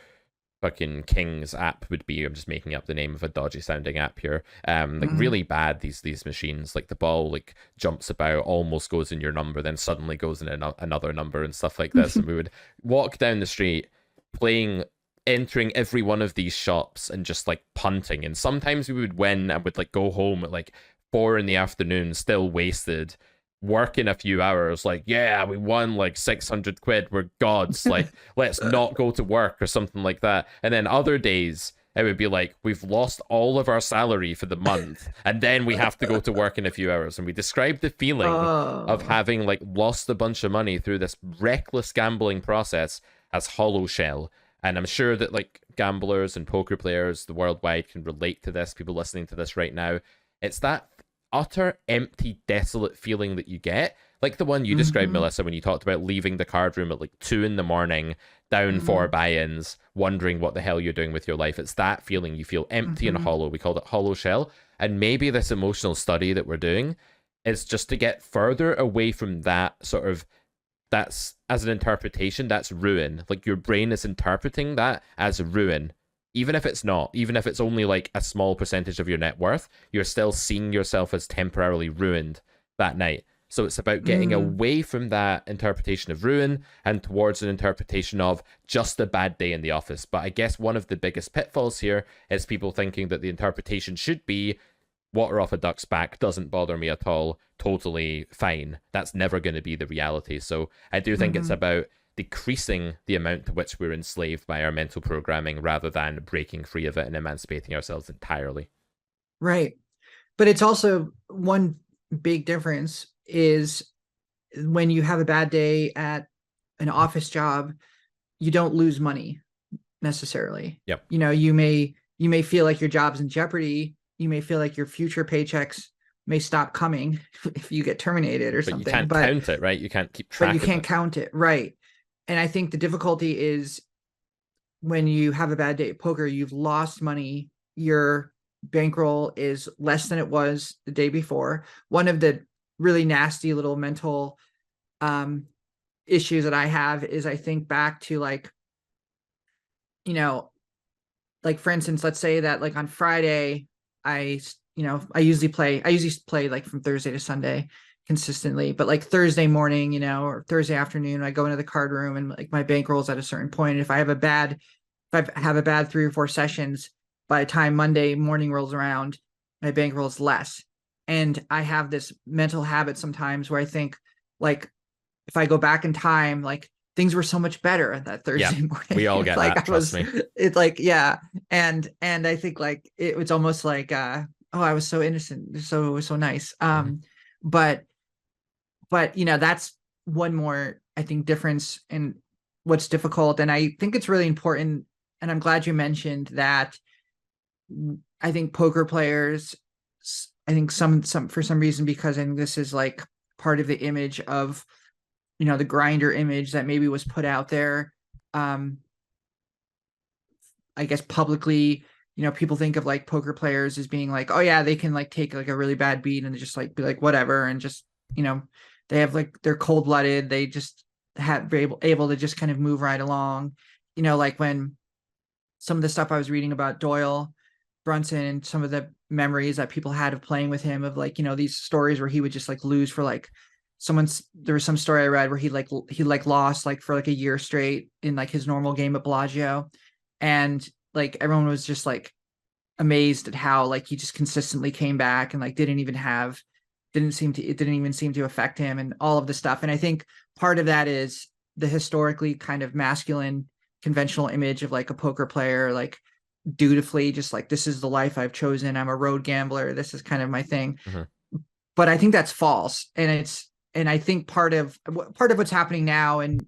fucking King's app would be. I'm just making up the name of a dodgy sounding app here. Like Mm-hmm. really bad, these machines. Like the ball like jumps about, almost goes in your number, then suddenly goes in another number and stuff like this. And we would walk down the street playing, entering every one of these shops and just like punting. And sometimes we would win and would like go home at like 4 in the afternoon, still wasted, work in a few hours, like, yeah, we won like 600 quid, we're gods, like, let's not go to work or something like that. And then other days it would be like, we've lost all of our salary for the month and then we have to go to work in a few hours. And we described the feeling of Oh. having like lost a bunch of money through this reckless gambling process as hollow shell. And I'm sure that like gamblers and poker players the worldwide can relate to this, people listening to this right now. It's that utter empty, desolate feeling that you get Like the one you described, Hmm. Melissa, when you talked about leaving the card room at like 2 in the morning, down four Hmm. buy-ins, wondering what the hell you're doing with your life. It's that feeling. You feel empty and Hmm. hollow. We called it hollow shell. And maybe this emotional study that we're doing is just to get further away from that sort of, that's as an interpretation, that's ruin. Like your brain is interpreting that as ruin. Even if it's not, even if it's only like a small percentage of your net worth, you're still seeing yourself as temporarily ruined that night. So it's about getting Mm. away from that interpretation of ruin and towards an interpretation of just a bad day in the office. But I guess one of the biggest pitfalls here is people thinking that the interpretation should be water off a duck's back doesn't bother me at all, totally fine. That's never going to be the reality. So I do think it's Hmm. about decreasing the amount to which we're enslaved by our mental programming rather than breaking free of it and emancipating ourselves entirely. Right. But it's also one big difference is when you have a bad day at an office job, you don't lose money necessarily. Yep. You may feel like your job's in jeopardy. You may feel like your future paychecks may stop coming if you get terminated or But you something, can't count it, right? You can't keep but you track of can't it. count it, right? And I think the difficulty is when you have a bad day at poker, you've lost money. Your bankroll is less than it was the day before. One of the really nasty little mental um, issues that I have is I think back to like, you know, like for instance, let's say that like on Friday, I, I usually play like from Thursday to Sunday consistently, but like Thursday morning, or Thursday afternoon, I go into the card room and like my bankroll's at a certain point. And if I have a bad 3 or 4 sessions, by the time Monday morning rolls around, my bankroll is less. And I have this mental habit sometimes where I think, like, if I go back in time, like things were so much better that Yeah, Thursday morning. we all It's get like that, I trust was, me. it's like, yeah. And I think like it was almost like, oh, I was so innocent, so nice. Hmm. But that's one more, I think, difference in what's difficult. And I think it's really important. And I'm glad you mentioned that. I think poker players, I think some for some reason, because I think this is like part of the image of, the grinder image that maybe was put out there. Um, I guess publicly, people think of like poker players as being like, oh yeah, they can like take like a really bad beat and just like be like whatever, and just, you know, they have like they're cold blooded. They just have able to just kind of move right along. Like when some of the stuff I was reading about Doyle Brunson and some of the memories that people had of playing with him, of like, these stories where he would just like lose for like there was some story I read where he lost like for like a year straight in like his normal game at Bellagio. And like everyone was just like amazed at how like he just consistently came back and like it didn't even seem to affect him and all of the stuff. And I think part of that is the historically kind of masculine conventional image of like a poker player, like dutifully just like, this is the life I've chosen, I'm a road gambler, this is kind of my thing. Hmm. But I think that's false. And I think part of what's happening now and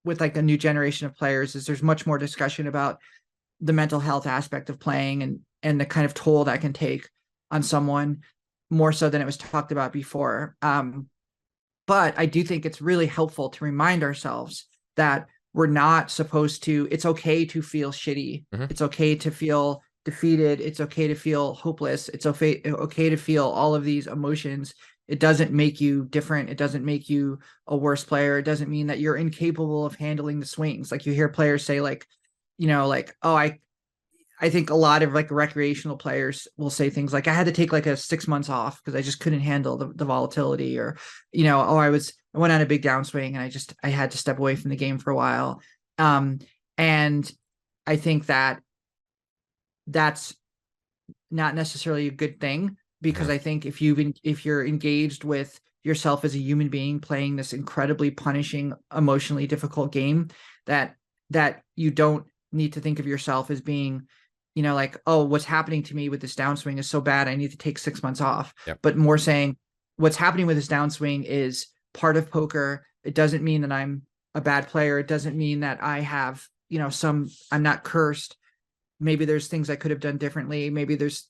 with like a new generation of players is there's much more discussion about the mental health aspect of playing and the kind of toll that can take on someone, more so than it was talked about before. But I do think it's really helpful to remind ourselves that we're not supposed to, it's okay to feel shitty. Hmm. It's okay to feel defeated. It's okay to feel hopeless. It's okay to feel all of these emotions. It doesn't make you different. It doesn't make you a worse player. It doesn't mean that you're incapable of handling the swings. Like you hear players say like, like, oh, I think a lot of like recreational players will say things like, I had to take like a 6 months off because I just couldn't handle the volatility, or, oh, I went on a big downswing and I had to step away from the game for a while. Um, and I think that that's not necessarily a good thing, because Hmm. I think if you're engaged with yourself as a human being playing this incredibly punishing, emotionally difficult game, that you don't need to think of yourself as being, like, oh, what's happening to me with this downswing is so bad, I need to take 6 months off. Yep. But more saying, what's happening with this downswing is part of poker. It doesn't mean that I'm a bad player. It doesn't mean that I have, I'm not cursed. maybe there's things I could have done differently. Maybe there's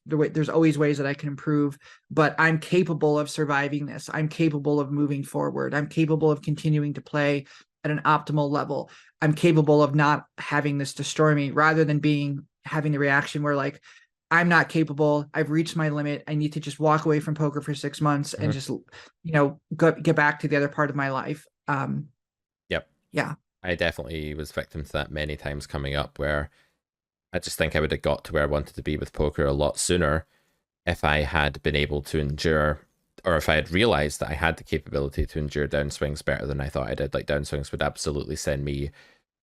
always ways that I can improve, but I'm capable of surviving this. I'm capable of moving forward. I'm capable of continuing to play at an optimal level. I'm capable of not having this destroy me, rather than having the reaction where like, I'm not capable. I've reached my limit. I need to just walk away from poker for 6 months and Mhm. just, get back to the other part of my life. Yep. Yeah. I definitely was victim to that many times coming up, where I just think I would have got to where I wanted to be with poker a lot sooner if I had been able to endure, or if I had realized that I had the capability to endure downswings better than I thought I did. Like, downswings would absolutely send me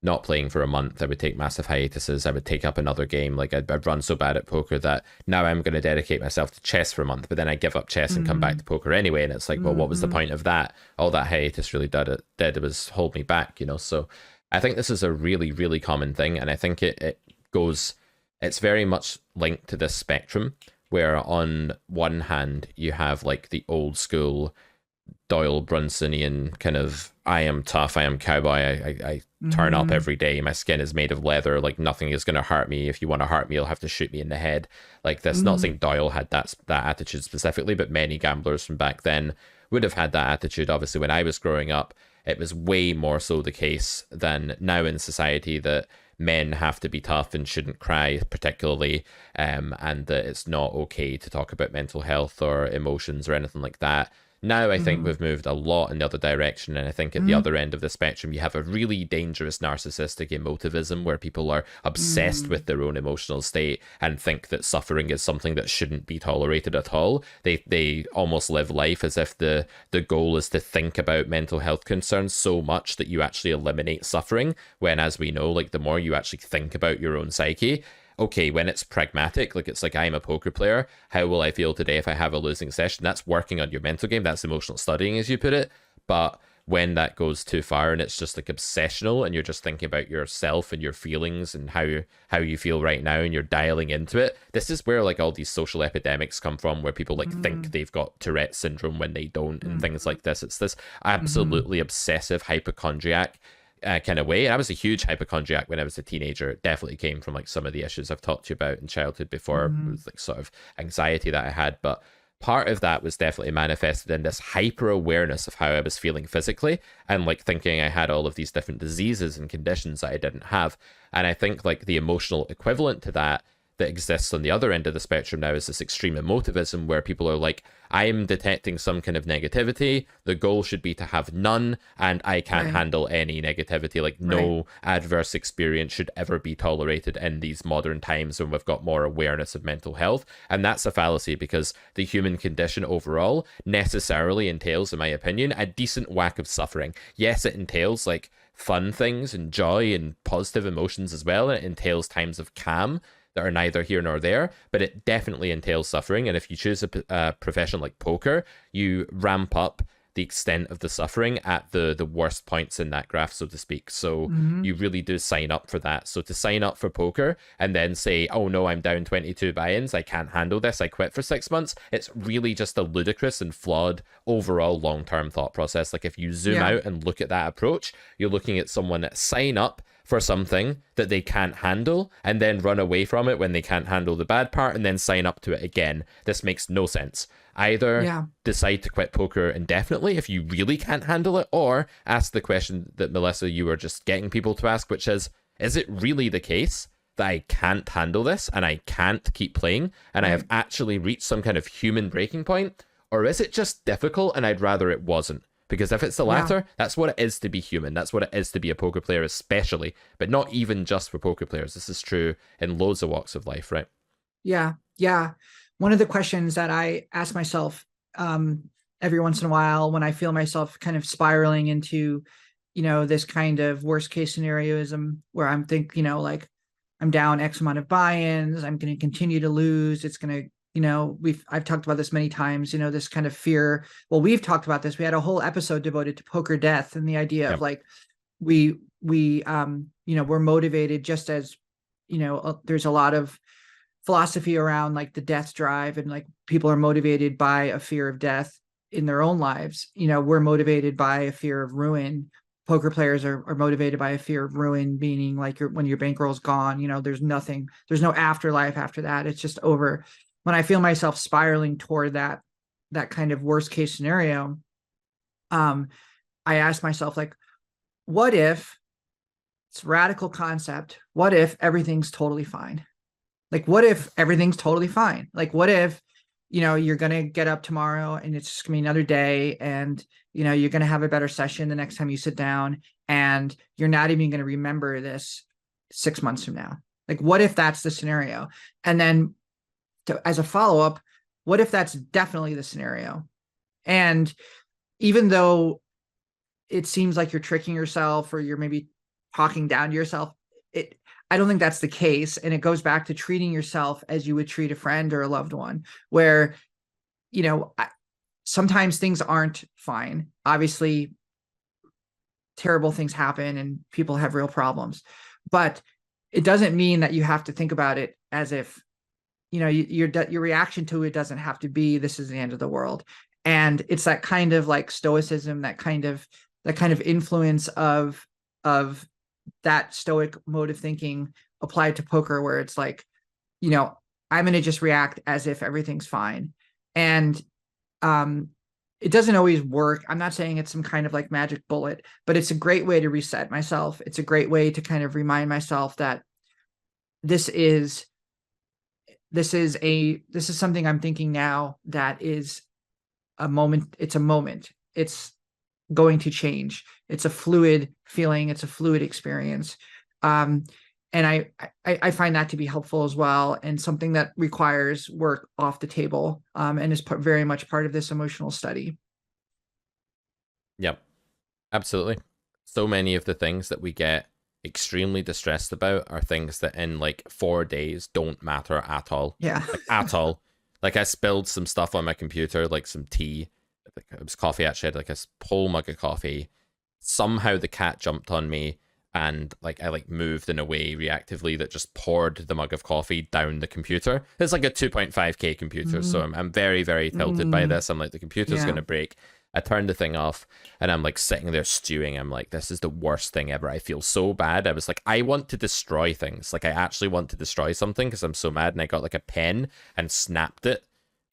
not playing for a month. I would take massive hiatuses. I would take up another game. Like, I'd run so bad at poker that now I'm going to dedicate myself to chess for a month, but then I give up chess and come back to poker anyway. And it's like, well, what was the point of that? All that hiatus really did was hold me back, So I think this is a really, really common thing. And I think it's very much linked to this spectrum where on one hand you have like the old school Doyle Brunsonian kind of, I am tough, I am cowboy, I turn up every day, my skin is made of leather, like nothing is going to hurt me. If you want to hurt me, you'll have to shoot me in the head. Like, that's not saying Doyle had that attitude specifically, but many gamblers from back then would have had that attitude. Obviously, when I was growing up, it was way more so the case than now in society that men have to be tough and shouldn't cry particularly, and that it's not okay to talk about mental health or emotions or anything like that. Now I think we've moved a lot in the other direction, and I think at the other end of the spectrum you have a really dangerous narcissistic emotivism where people are obsessed with their own emotional state and think that suffering is something that shouldn't be tolerated at all. They almost live life as if the goal is to think about mental health concerns so much that you actually eliminate suffering, when, as we know, like, the more you actually think about your own psyche, okay, when it's pragmatic, like, it's like, I'm a poker player, how will I feel today if I have a losing session? That's working on your mental game, that's emotional studying, as you put it. But when that goes too far and it's just like obsessional and you're just thinking about yourself and your feelings and how you feel right now and you're dialing into it, this is where like all these social epidemics come from, where people like think they've got Tourette syndrome when they don't, and things like this. It's this absolutely obsessive hypochondriac kind of way. And I was a huge hypochondriac when I was a teenager. It definitely came from like some of the issues I've talked to you about in childhood before, with like sort of anxiety that I had. But part of that was definitely manifested in this hyper awareness of how I was feeling physically, and like thinking I had all of these different diseases and conditions that I didn't have. And I think like the emotional equivalent to that exists on the other end of the spectrum now is this extreme emotivism, where people are like, I'm detecting some kind of negativity, the goal should be to have none, and I can't handle any negativity. Like, no adverse experience should ever be tolerated in these modern times when we've got more awareness of mental health. And that's a fallacy, because the human condition overall necessarily entails, in my opinion, a decent whack of suffering. Yes, it entails like fun things and joy and positive emotions as well, and it entails times of calm that are neither here nor there, but it definitely entails suffering. And if you choose a profession like poker, you ramp up the extent of the suffering at the worst points in that graph, so to speak. So you really do sign up for that. So to sign up for poker and then say, oh no, I'm down 22 buy-ins, I can't handle this, I quit for 6 months, it's really just a ludicrous and flawed overall long-term thought process. Like, if you zoom out and look at that approach, you're looking at someone sign up for something that they can't handle and then run away from it when they can't handle the bad part and then sign up to it again. This makes no sense. Either decide to quit poker indefinitely if you really can't handle it, or ask the question that, Melissa, you were just getting people to ask, which is it really the case that I can't handle this and I can't keep playing and I have actually reached some kind of human breaking point? Or is it just difficult and I'd rather it wasn't? Because if it's the latter, that's what it is to be human. That's what it is to be a poker player, especially, but not even just for poker players. This is true in loads of walks of life, right? Yeah. Yeah. One of the questions that I ask myself every once in a while when I feel myself kind of spiraling into, this kind of worst case scenarioism where I'm like, I'm down X amount of buy-ins, I'm going to continue to lose. It's going to, I've talked about this many times, this kind of fear. Well, we've talked about this. We had a whole episode devoted to poker death and the idea of like, we're motivated just as, there's a lot of philosophy around like the death drive, and like people are motivated by a fear of death in their own lives. We're motivated by a fear of ruin. poker players are motivated by a fear of ruin, meaning like when your bankroll's gone, there's nothing, there's no afterlife after that. It's just over. When I feel myself spiraling toward that kind of worst case scenario, I ask myself, like, what if it's a radical concept? What if everything's totally fine? Like, what if everything's totally fine? Like, what if, you're going to get up tomorrow and it's just going to be another day, and, you're going to have a better session the next time you sit down, and you're not even going to remember this 6 months from now? Like, what if that's the scenario? And then as a follow-up, what if that's definitely the scenario? And even though it seems like you're tricking yourself or you're maybe talking down to yourself, I don't think that's the case. And it goes back to treating yourself as you would treat a friend or a loved one, where, sometimes things aren't fine. Obviously, terrible things happen and people have real problems, but it doesn't mean that you have to think about it as if, your reaction to it doesn't have to be, this is the end of the world. And it's that kind of like stoicism, that kind of influence of that stoic mode of thinking applied to poker, where it's like, I'm going to just react as if everything's fine. And it doesn't always work. I'm not saying it's some kind of like magic bullet, but it's a great way to reset myself. It's a great way to kind of remind myself that this is something I'm thinking now that is a moment. It's a moment. It's going to change. It's a fluid feeling. It's a fluid experience. And I find that to be helpful as well, and something that requires work off the table, and is very much part of this emotional study. Yep, absolutely. So many of the things that we get extremely distressed about are things that in like 4 days don't matter at all. Yeah. Like, at all. Like, I spilled some stuff on my computer, like some tea. Like, it was coffee, actually. I had like a whole mug of coffee. Somehow the cat jumped on me, and like I like moved in a way reactively that just poured the mug of coffee down the computer. It's like a 2.5K computer, so I'm very, very tilted by this. I'm like, the computer's going to break. I turned the thing off, and I'm like sitting there stewing. I'm like, this is the worst thing ever. I feel so bad. I was like, I want to destroy things. Like, I actually want to destroy something because I'm so mad. And I got like a pen and snapped it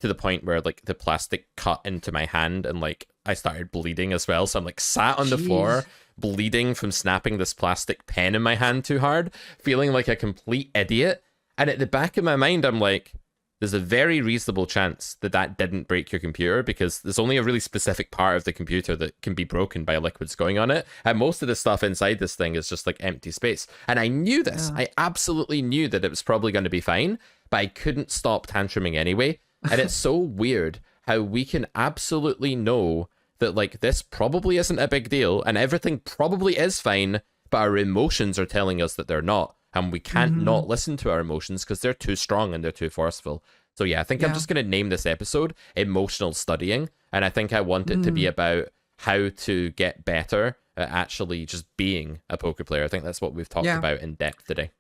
to the point where like the plastic cut into my hand, and like I started bleeding as well. So I'm like sat on the floor bleeding from snapping this plastic pen in my hand too hard, feeling like a complete idiot. And at the back of my mind, I'm like, there's a very reasonable chance that that didn't break your computer, because there's only a really specific part of the computer that can be broken by liquids going on it. And most of the stuff inside this thing is just like empty space. And I knew this. I absolutely knew that it was probably going to be fine, but I couldn't stop tantruming anyway. And it's so weird how we can absolutely know that like this probably isn't a big deal and everything probably is fine, but our emotions are telling us that they're not. And we can't not listen to our emotions because they're too strong and they're too forceful. So yeah, I think I'm just going to name this episode Emotional Studying. And I think I want it to be about how to get better at actually just being a poker player. I think that's what we've talked about in depth today.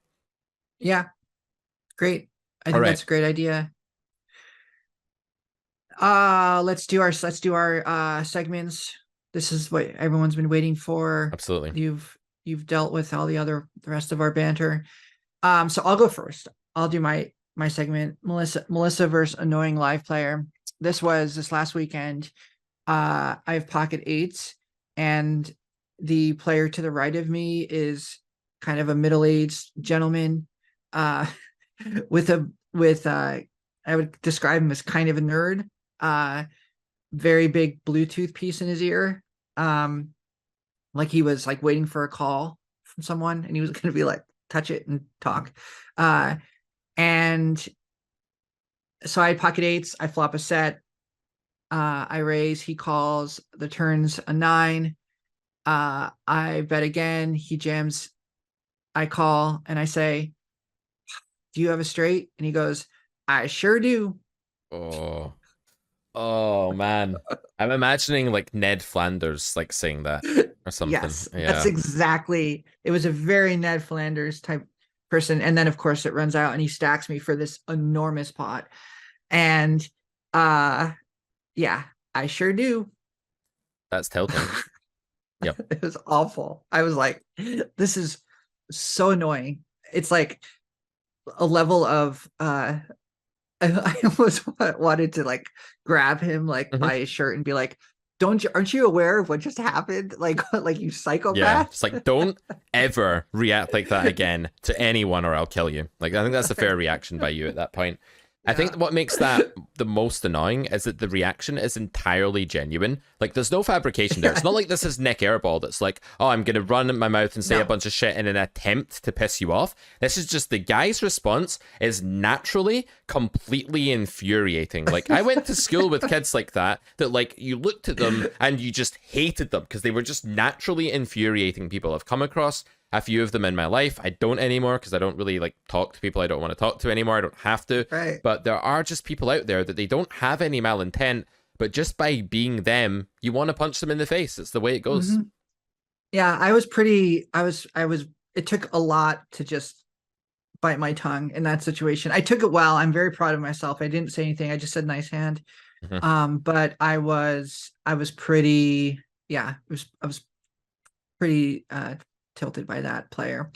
Yeah. Great. I think that's a great idea. Let's do our segments. This is what everyone's been waiting for. Absolutely. You've dealt with all the rest of our banter. So I'll go first. I'll do my segment. Melissa versus annoying live player. This last weekend. I have pocket eights, and the player to the right of me is kind of a middle-aged gentleman, with I would describe him as kind of a nerd. Very big Bluetooth piece in his ear. Like he was like waiting for a call from someone, and he was going to be like, touch it and talk. And so I had pocket eights. I flop a set. I raise. He calls. The turn's a 9. I bet again. He jams. I call and I say, "Do you have a straight?" And he goes, "I sure do." Oh man, I'm imagining like Ned Flanders like saying that or something. Yes, that's exactly. It was a very Ned Flanders type person. And then of course it runs out and he stacks me for this enormous pot. And yeah, I sure do. That's tilting. Yep. It was awful. I was like, this is so annoying. It's like a level of I almost wanted to like grab him like Mhm. by his shirt and be like, aren't you aware of what just happened? Like you Yeah, psychopath. it's like, don't ever react like that again to anyone or I'll kill you. Like, I think that's a fair reaction by you at that point. I Yeah. think what makes that the most annoying is that the reaction is entirely genuine. Like, there's no fabrication there. It's not like this is Nick Airball that's like, oh, I'm going to run in my mouth and say a No. bunch of shit in an attempt to piss you off. This is just the guy's response is naturally completely infuriating. Like, I went to school with kids like that, like, you looked at them and you just hated them because they were just naturally infuriating people. I've come across a few of them in my life. I don't anymore because I don't really like talk to people I don't want to talk to anymore. I don't have to. Right. But there are just people out there that they don't have any malintent, but just by being them, you want to punch them in the face. It's the way it goes. Mhm. Yeah, I was pretty. I was. It took a lot to just bite my tongue in that situation. I took it well. I'm very proud of myself. I didn't say anything. I just said nice hand. But I was pretty. Yeah, I was pretty tilted by that player.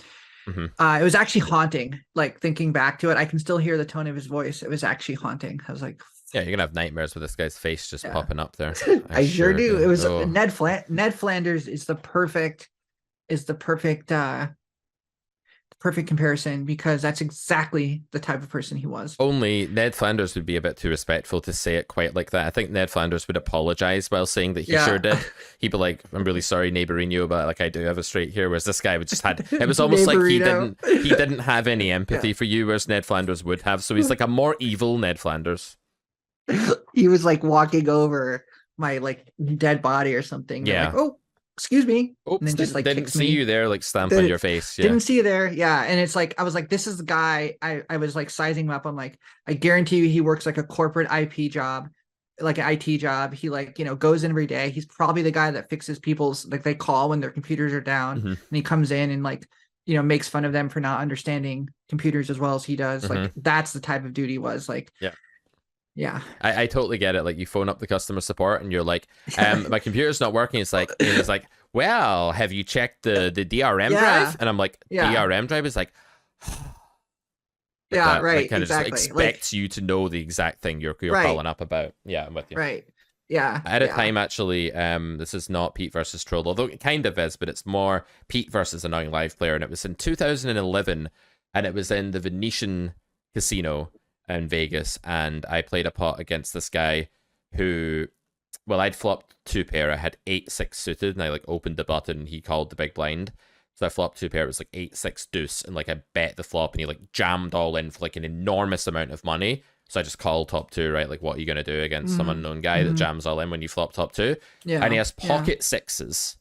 It was actually haunting. Like thinking back to it, I can still hear the tone of his voice. It was actually haunting. I was like, Yeah, you're gonna have nightmares with this guy's face just popping up there. I sure do. It was Oh. Ned Flanders is the perfect perfect comparison because that's exactly the type of person he was. Only Ned Flanders would be a bit too respectful to say it quite like that. I think Ned Flanders would apologize while saying that he sure did. He'd be like, I'm really sorry, neighborino, but like I do have a straight here. Whereas this guy would just had it was almost like he didn't have any empathy for you, whereas Ned Flanders would have. So he's like a more evil Ned Flanders. He was like walking over my like dead body or something. Yeah. Like, oh, excuse me. Oops, and then just like didn't see you there, like stamp on your face. Yeah. Didn't see you there. Yeah. And it's like, I was like, this is the guy. I was like sizing him up. I'm like, I guarantee you he works like a corporate IP job, like an IT job. He like, goes in every day. He's probably the guy that fixes people's, like they call when their computers are down. And he comes in and like, makes fun of them for not understanding computers as well as he does. Like that's the type of dude he was. Like, yeah. I totally get it. Like you phone up the customer support and you're like, my computer's not working. It's like, well, have you checked the DRM drive? And I'm like, DRM drive is like, yeah, that, right. Like, kind exactly. of just expects you to know the exact thing you're calling up about. Yeah, I'm with you. Right. Yeah. At a time, actually, this is not Pete versus Troll, although it kind of is, but it's more Pete versus Annoying Live Player. And it was in 2011, and it was in the Venetian Casino in Vegas, and I played a pot against this guy who, well, I'd flopped 2-pair. I had 8-6 suited, and I like opened the button, and he called the big blind. So I flopped 2-pair. It was like 8-6 deuce, and like I bet the flop, and he like jammed all in for like an enormous amount of money. So I just called top two, right? Like, what are you gonna do against some unknown guy that jams all in when you flop top two? Yeah. And he has pocket sixes,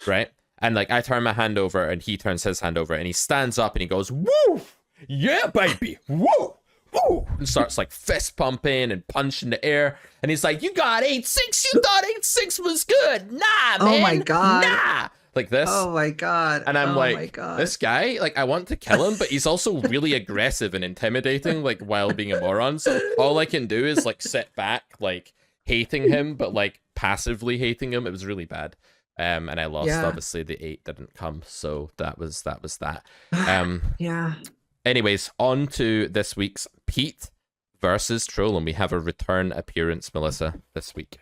right? And like I turn my hand over, and he turns his hand over, and he stands up, and he goes, "Woo, yeah, baby, woo." Woo! And starts like fist pumping and punching the air. And he's like, you got 8-6. You thought 8-6 was good. Nah, man. Oh my God. Nah. Like this. Oh my God. And I'm like, my God. This guy, like, I want to kill him, but he's also really aggressive and intimidating, like, while being a moron. So all I can do is like sit back, like, hating him, but like passively hating him. It was really bad. And I lost. Obviously, the 8 didn't come. So that was that. Yeah. Anyways, on to this week's Pete versus Troll, and we have a return appearance, Melissa, this week.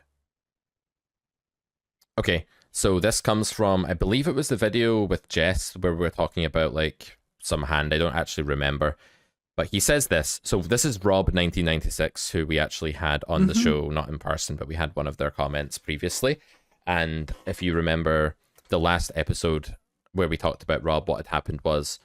Okay, so this comes from, I believe it was the video with Jess where we were talking about like some hand. I don't actually remember, but he says this. So this is Rob1996, who we actually had on the show, not in person, but we had one of their comments previously. And if you remember the last episode where we talked about Rob, what had happened was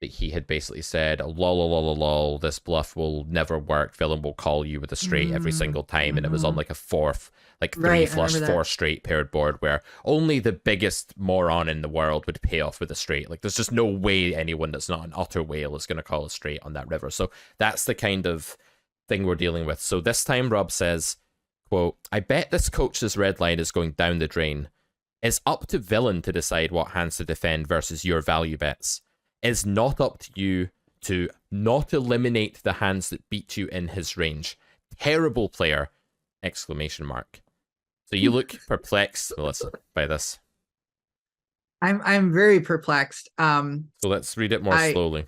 that he had basically said, lol, this bluff will never work. Villain will call you with a straight every single time. And it was on like a fourth, like 3 flush, 4 straight paired board where only the biggest moron in the world would pay off with a straight. Like there's just no way anyone that's not an utter whale is going to call a straight on that river. So that's the kind of thing we're dealing with. So this time Rob says, quote, I bet this coach's red line is going down the drain. It's up to Villain to decide what hands to defend versus your value bets. It's not up to you to not eliminate the hands that beat you in his range. Terrible player! Exclamation mark. So you look perplexed, Melissa, by this. I'm very perplexed. So let's read it more I slowly.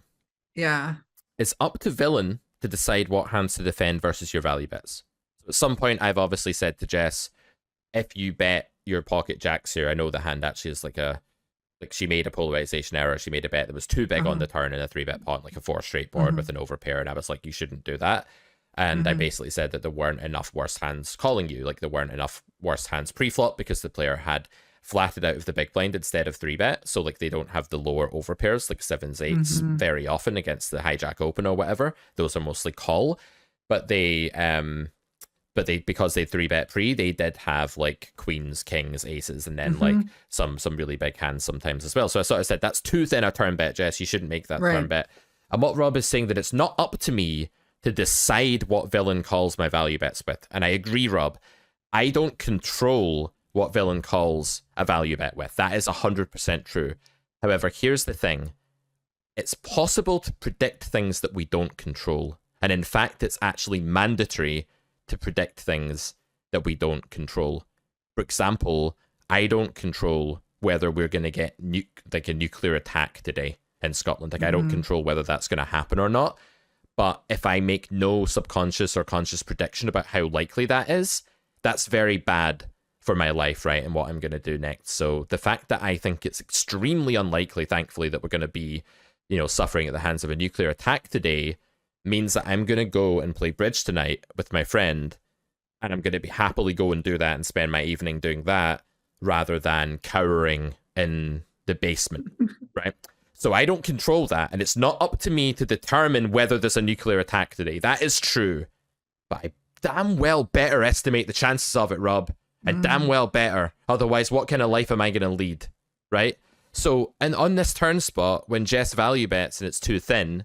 yeah. It's up to villain to decide what hands to defend versus your value bets. So at some point, I've obviously said to Jess, if you bet your pocket jacks here, I know the hand actually is like she made a polarization error. She made a bet that was too big on Uh-huh. the turn in a 3-bet pot, like a 4 straight board Mhm. with an overpair. And I was like, you shouldn't do that. And I Mhm. basically said that there weren't enough worse hands calling you. Like there weren't enough worse hands pre-flop because the player had flatted out of the big blind instead of 3-bet. So like they don't have the lower overpairs, like 7s, 8s, Mhm. very often against the hijack open or whatever. Those are mostly call. But they because they 3-bet pre, they did have like queens, kings, aces, and then like Mhm. some really big hands sometimes as well. So I sort of said that's too thin a turn bet, Jess. You shouldn't make that turn Right. bet. And what Rob is saying that it's not up to me to decide what villain calls my value bets with. And I agree, Rob. I don't control what villain calls a value bet with. That is 100% true. However, here's the thing. It's possible to predict things that we don't control. And in fact, it's actually mandatory to predict things that we don't control. For example, I don't control whether we're going to get like a nuclear attack today in Scotland. Like I don't Mhm. control whether that's going to happen or not. But if I make no subconscious or conscious prediction about how likely that is, that's very bad for my life, right? And what I'm going to do next. So the fact that I think it's extremely unlikely, thankfully, that we're going to be, suffering at the hands of a nuclear attack today means that I'm going to go and play bridge tonight with my friend, and I'm going to be happily go and do that and spend my evening doing that rather than cowering in the basement, right? So I don't control that, and it's not up to me to determine whether there's a nuclear attack today. That is true, but I damn well better estimate the chances of it, Rob. I damn Mhm. well better. Otherwise, what kind of life am I going to lead, right? So, and on this turn spot, when Jess value bets and it's too thin,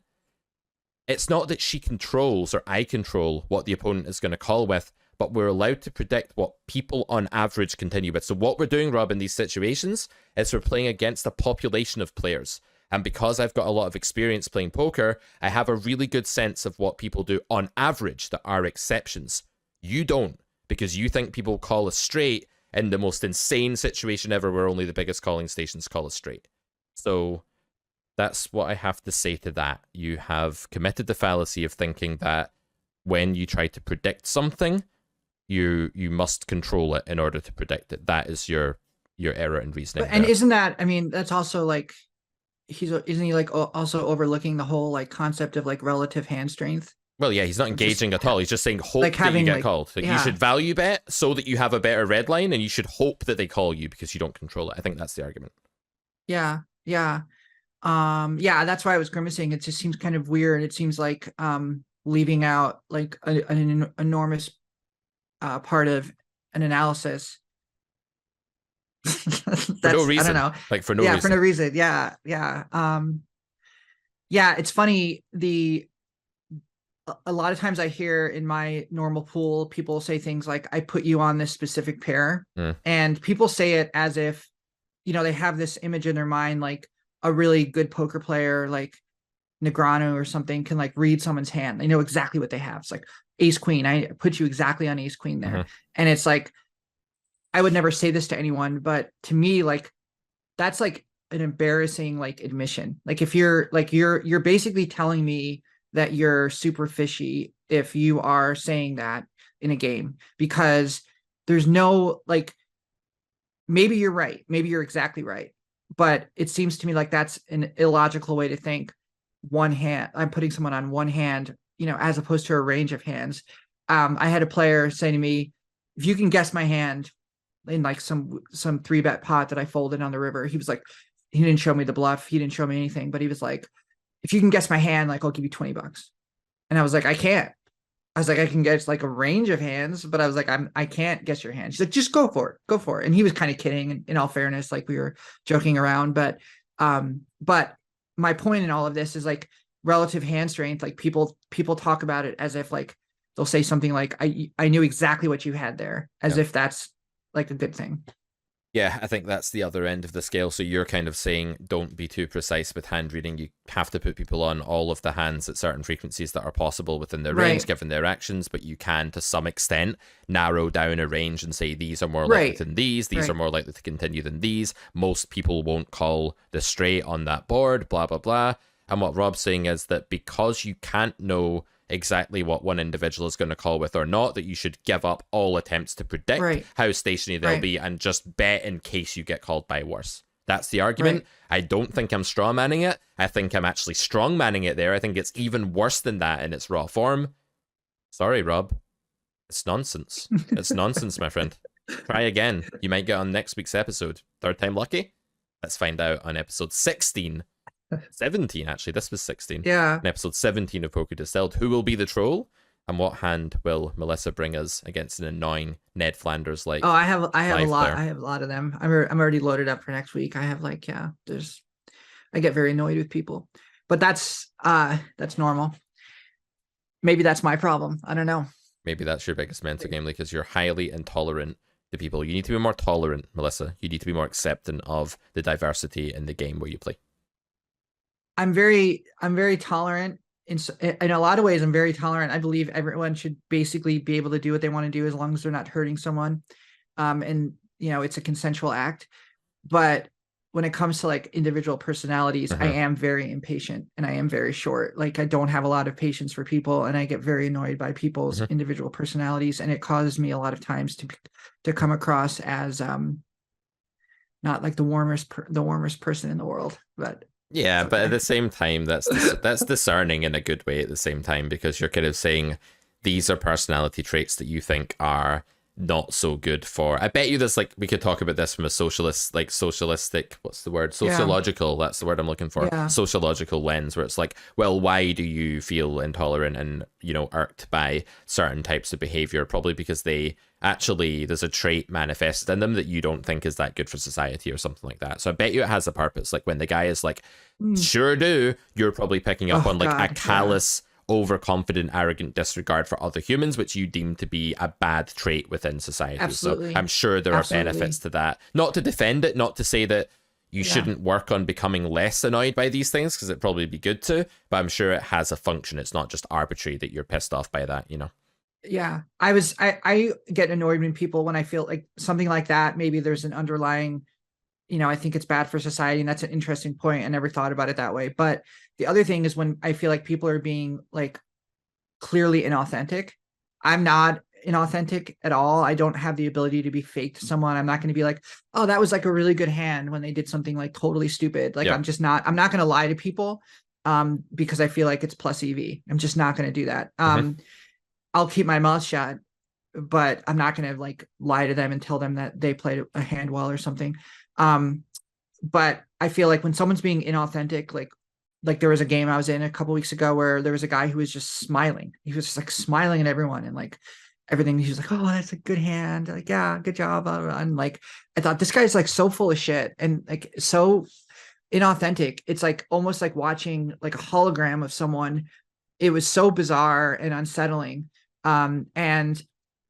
it's not that she controls or I control what the opponent is going to call with, but we're allowed to predict what people on average continue with. So what we're doing, Rob, in these situations is we're playing against a population of players. And because I've got a lot of experience playing poker, I have a really good sense of what people do on average that are exceptions. You don't, because you think people call us straight in the most insane situation ever where only the biggest calling stations call us straight. So that's what I have to say to that. You have committed the fallacy of thinking that when you try to predict something, you must control it in order to predict it. That is your error in reasoning But and there. isn't that, I mean, that's also like isn't he like also overlooking the whole like concept of like relative hand strength? Well, yeah, he's not Of just engaging at all. He's just saying like hope that you having get like called. Like you yeah, should value bet so that you have a better red line, and you should hope that they call you because you don't control it. I think that's the argument. yeah, yeah. Yeah, that's why I was grimacing. It just seems kind of weird. It seems like leaving out like an enormous part of an analysis. For no That's I don't reason. know. Like for no Yeah, for reason. no reason. Yeah, yeah. Yeah, it's funny. A lot of times I hear in my normal pool, people say things like, I put you on this specific pair. Mm. And people say it as if, they have this image in their mind, like a really good poker player, like Negrano or something, can like read someone's hand. They know exactly what they have. It's like ace queen. I put you exactly on ace queen there. Mm-hmm. And it's like, I would never say this to anyone, but to me, like, that's like an embarrassing like admission. Like if you're like you're basically telling me that you're super fishy if you are saying that in a game, because there's no like, maybe you're right, maybe you're exactly right, but it seems to me like that's an illogical way to think. One hand, I'm putting someone on one hand, as opposed to a range of hands. I had a player say to me, if you can guess my hand in like some 3-bet pot that I folded on the river, he was like, he didn't show me the bluff, he didn't show me anything, but he was like, if you can guess my hand, like I'll give you $20. And I was like, I can't. I was like, I can guess like a range of hands, but I was like, I can't guess your hand. She's like, just go for it, go for it. And he was kind of kidding, in all fairness, like we were joking around, but my point in all of this is like relative hand strength. Like people talk about it as if like they'll say something like, I knew exactly what you had there, as Yeah. if that's like a good thing. Yeah, I think that's the other end of the scale. So you're kind of saying don't be too precise with hand reading. You have to put people on all of the hands at certain frequencies that are possible within their range, Right. given their actions, but you can, to some extent, narrow down a range and say these are more likely Right. than these are Right. more likely to continue than these. Most people won't call the straight on that board, blah, blah, blah. And what Rob's saying is that because you can't know exactly what one individual is going to call with or not, that you should give up all attempts to predict Right. how stationary they'll Right. be and just bet in case you get called by worse. That's the argument. Right. I don't think I'm straw manning it. I think I'm actually strong manning it there. I think it's even worse than that in its raw form. Sorry, Rob. It's nonsense. It's nonsense, my friend. Try again. You might get on next week's episode. Third time lucky? Let's find out on episode 16. 17, actually. This was 16. Yeah. In episode 17 of Poker Distilled. Who will be the troll? And what hand will Melissa bring us against an annoying Ned Flanders like? Oh, I have a live lot. player? I have a lot of them. I'm already loaded up for next week. I have like, yeah, I get very annoyed with people. But that's normal. Maybe that's my problem. I don't know. Maybe that's your biggest mental game, because you're highly intolerant to people. You need to be more tolerant, Melissa. You need to be more accepting of the diversity in the game where you play. I'm very tolerant in a lot of ways. I'm very tolerant. I believe everyone should basically be able to do what they want to do as long as they're not hurting someone. And it's a consensual act. But when it comes to like individual personalities, I am very impatient and I am very short. Like I don't have a lot of patience for people, and I get very annoyed by people's individual personalities, and it causes me a lot of times to come across as not like the warmest person in the world. But yeah, but at the same time, that's discerning in a good way at the same time, because you're kind of saying these are personality traits that you think are not so good for. I bet you there's like, we could talk about this from a socialistic, what's the word? Sociological, that's the word I'm looking for. Yeah. Sociological lens, where it's like, well, why do you feel intolerant and, irked by certain types of behavior? Probably because there's a trait manifested in them that you don't think is that good for society or something like that. So I bet you it has a purpose. Like when the guy is like, sure do, you're probably picking up on like a callous, overconfident, arrogant disregard for other humans, which you deem to be a bad trait within society. Absolutely. So I'm sure there are benefits to that. Not to defend it, not to say that you shouldn't work on becoming less annoyed by these things, because it'd probably be good to, but I'm sure it has a function. It's not just arbitrary that you're pissed off by that, Yeah. I get annoyed when I feel like something like that. Maybe there's an underlying, I think it's bad for society, and that's an interesting point. I never thought about it that way. But the other thing is when I feel like people are being like clearly inauthentic. I'm not inauthentic at all. I don't have the ability to be fake to someone. I'm not going to be like, oh, that was like a really good hand when they did something like totally stupid. Like I'm not going to lie to people because I feel like it's plus EV. I'm just not going to do that. I'll keep my mouth shut, but I'm not going to like lie to them and tell them that they played a hand well or something. But I feel like when someone's being inauthentic, like there was a game I was in a couple weeks ago where there was a guy who was just smiling. He was just like smiling at everyone and like everything. He was like, oh, that's a good hand. Like, yeah, good job. Blah, blah, blah. And like, I thought this guy's like so full of shit and like so inauthentic. It's like almost like watching like a hologram of someone. It was so bizarre and unsettling. And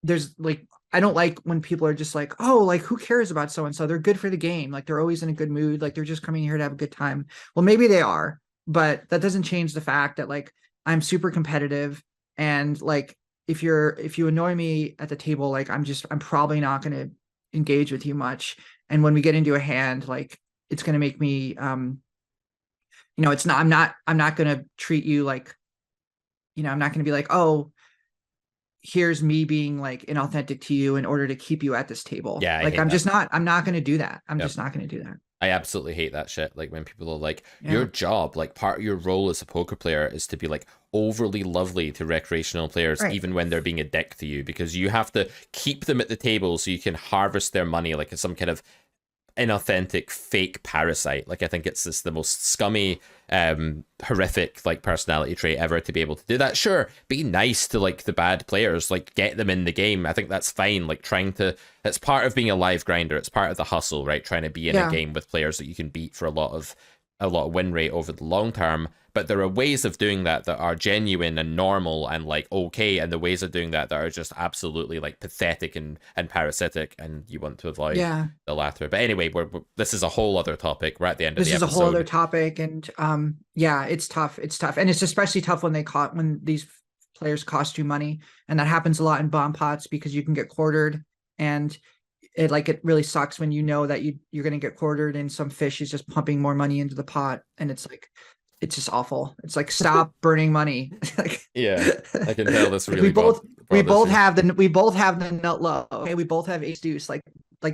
there's like, I don't like when people are just like, oh, like who cares about so-and-so? They're good for the game. Like they're always in a good mood. Like they're just coming here to have a good time. Well, maybe they are, but that doesn't change the fact that like I'm super competitive, and like if you annoy me at the table, like I'm probably not going to engage with you much. And when we get into a hand, like it's going to make me it's not I'm not going to treat you like, I'm not going to be like, oh, here's me being like inauthentic to you in order to keep you at this table. Yeah, like I'm not going to do that. I'm just not going to do that. I absolutely hate that shit. Like when people are like, your job, like part of your role as a poker player is to be like overly lovely to recreational players, even when they're being a dick to you, because you have to keep them at the table so you can harvest their money like it's some kind of inauthentic fake parasite. Like I think it's the most scummy horrific like personality trait ever to be able to do that. Sure, be nice to like the bad players, like get them in the game. I think that's fine. Like it's part of being a live grinder. It's part of the hustle, right? Trying to be in a game with players that you can beat for a lot of a lot of win rate over the long term, but there are ways of doing that that are genuine and normal and like okay, and the ways of doing that that are just absolutely like pathetic and parasitic, and you want to avoid Yeah. the latter. But anyway, this is a whole other topic. We're at the end of This the is a episode. whole other topic, and yeah, it's tough. It's tough, and it's especially tough when when these players cost you money, and that happens a lot in bomb pots because you can get quartered, and it really sucks when you know that you're going to get quartered and some fish is just pumping more money into the pot, and it's like it's just awful. It's like, stop burning money. Like, yeah, I can tell this really we both bothers you. have the nut low. Okay, we both have ace deuce. Like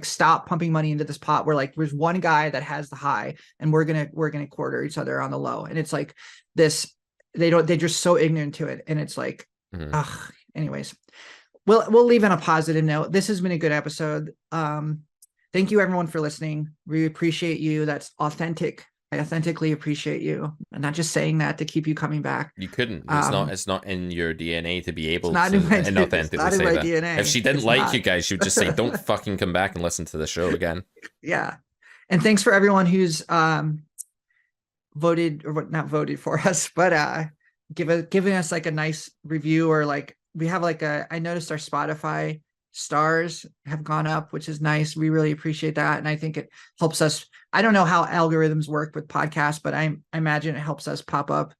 stop pumping money into this pot where like there's one guy that has the high and we're gonna quarter each other on the low, and it's like this. They're just so ignorant to it, and it's like ugh. Anyways, we'll leave on a positive note. This has been a good episode. Thank you everyone for listening. We appreciate you. That's authentic. I authentically appreciate you. I'm not just saying that to keep you coming back. You couldn't. It's not in your DNA to be able to inauthentically say that. DNA. If she didn't like you guys, she would just say, "Don't fucking come back and listen to the show again." Yeah, and thanks for everyone who's voted, or not voted for us, but giving us like a nice review, or like we have like I noticed our Spotify stars have gone up, which is nice. We really appreciate that, and I think it helps us. I don't know how algorithms work with podcasts, but I imagine it helps us pop up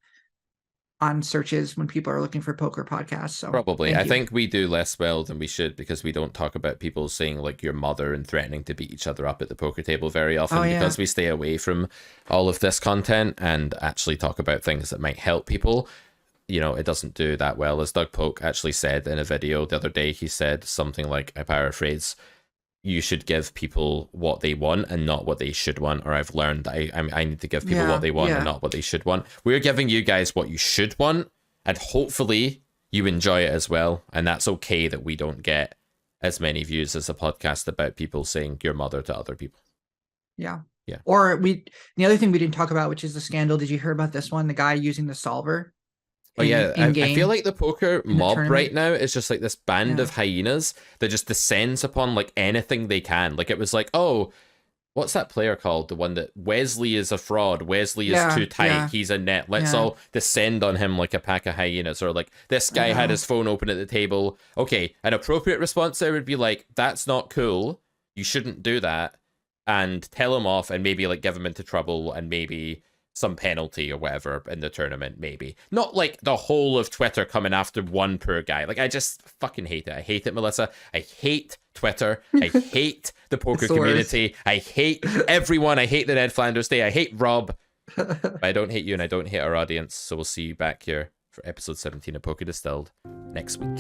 on searches when people are looking for poker podcasts. So probably. I think we do less well than we should because we don't talk about people saying like your mother and threatening to beat each other up at the poker table very often, because we stay away from all of this content and actually talk about things that might help people. You know, it doesn't do that well. As Doug Polk actually said in a video the other day, he said something like, I paraphrase, you should give people what they want and not what they should want. Or I've learned that I need to give people what they want and not what they should want. We're giving you guys what you should want, and hopefully you enjoy it as well. And that's okay that we don't get as many views as a podcast about people saying your mother to other people. Yeah. Yeah. Or the other thing we didn't talk about, which is the scandal. Did you hear about this one? The guy using the solver. Oh yeah, I feel like the poker mob right now is just like this band of hyenas that just descends upon like anything they can. Like it was like, oh, what's that player called? The one that Wesley is a fraud. Wesley is too tight. He's a net. Let's all descend on him like a pack of hyenas. Or like this guy had his phone open at the table. Okay, an appropriate response there would be like, that's not cool. You shouldn't do that. And tell him off and maybe like give him into trouble and maybe some penalty or whatever in the tournament, maybe. Not like the whole of Twitter coming after one poor guy. Like, I just fucking hate it. I hate it, Melissa. I hate Twitter. I hate the poker community. I hate everyone. I hate the Ned Flanders Day. I hate Rob. But I don't hate you and I don't hate our audience. So we'll see you back here for episode 17 of Poker Distilled next week.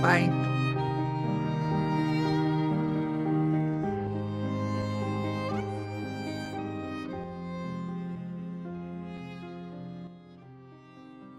Bye. Bye.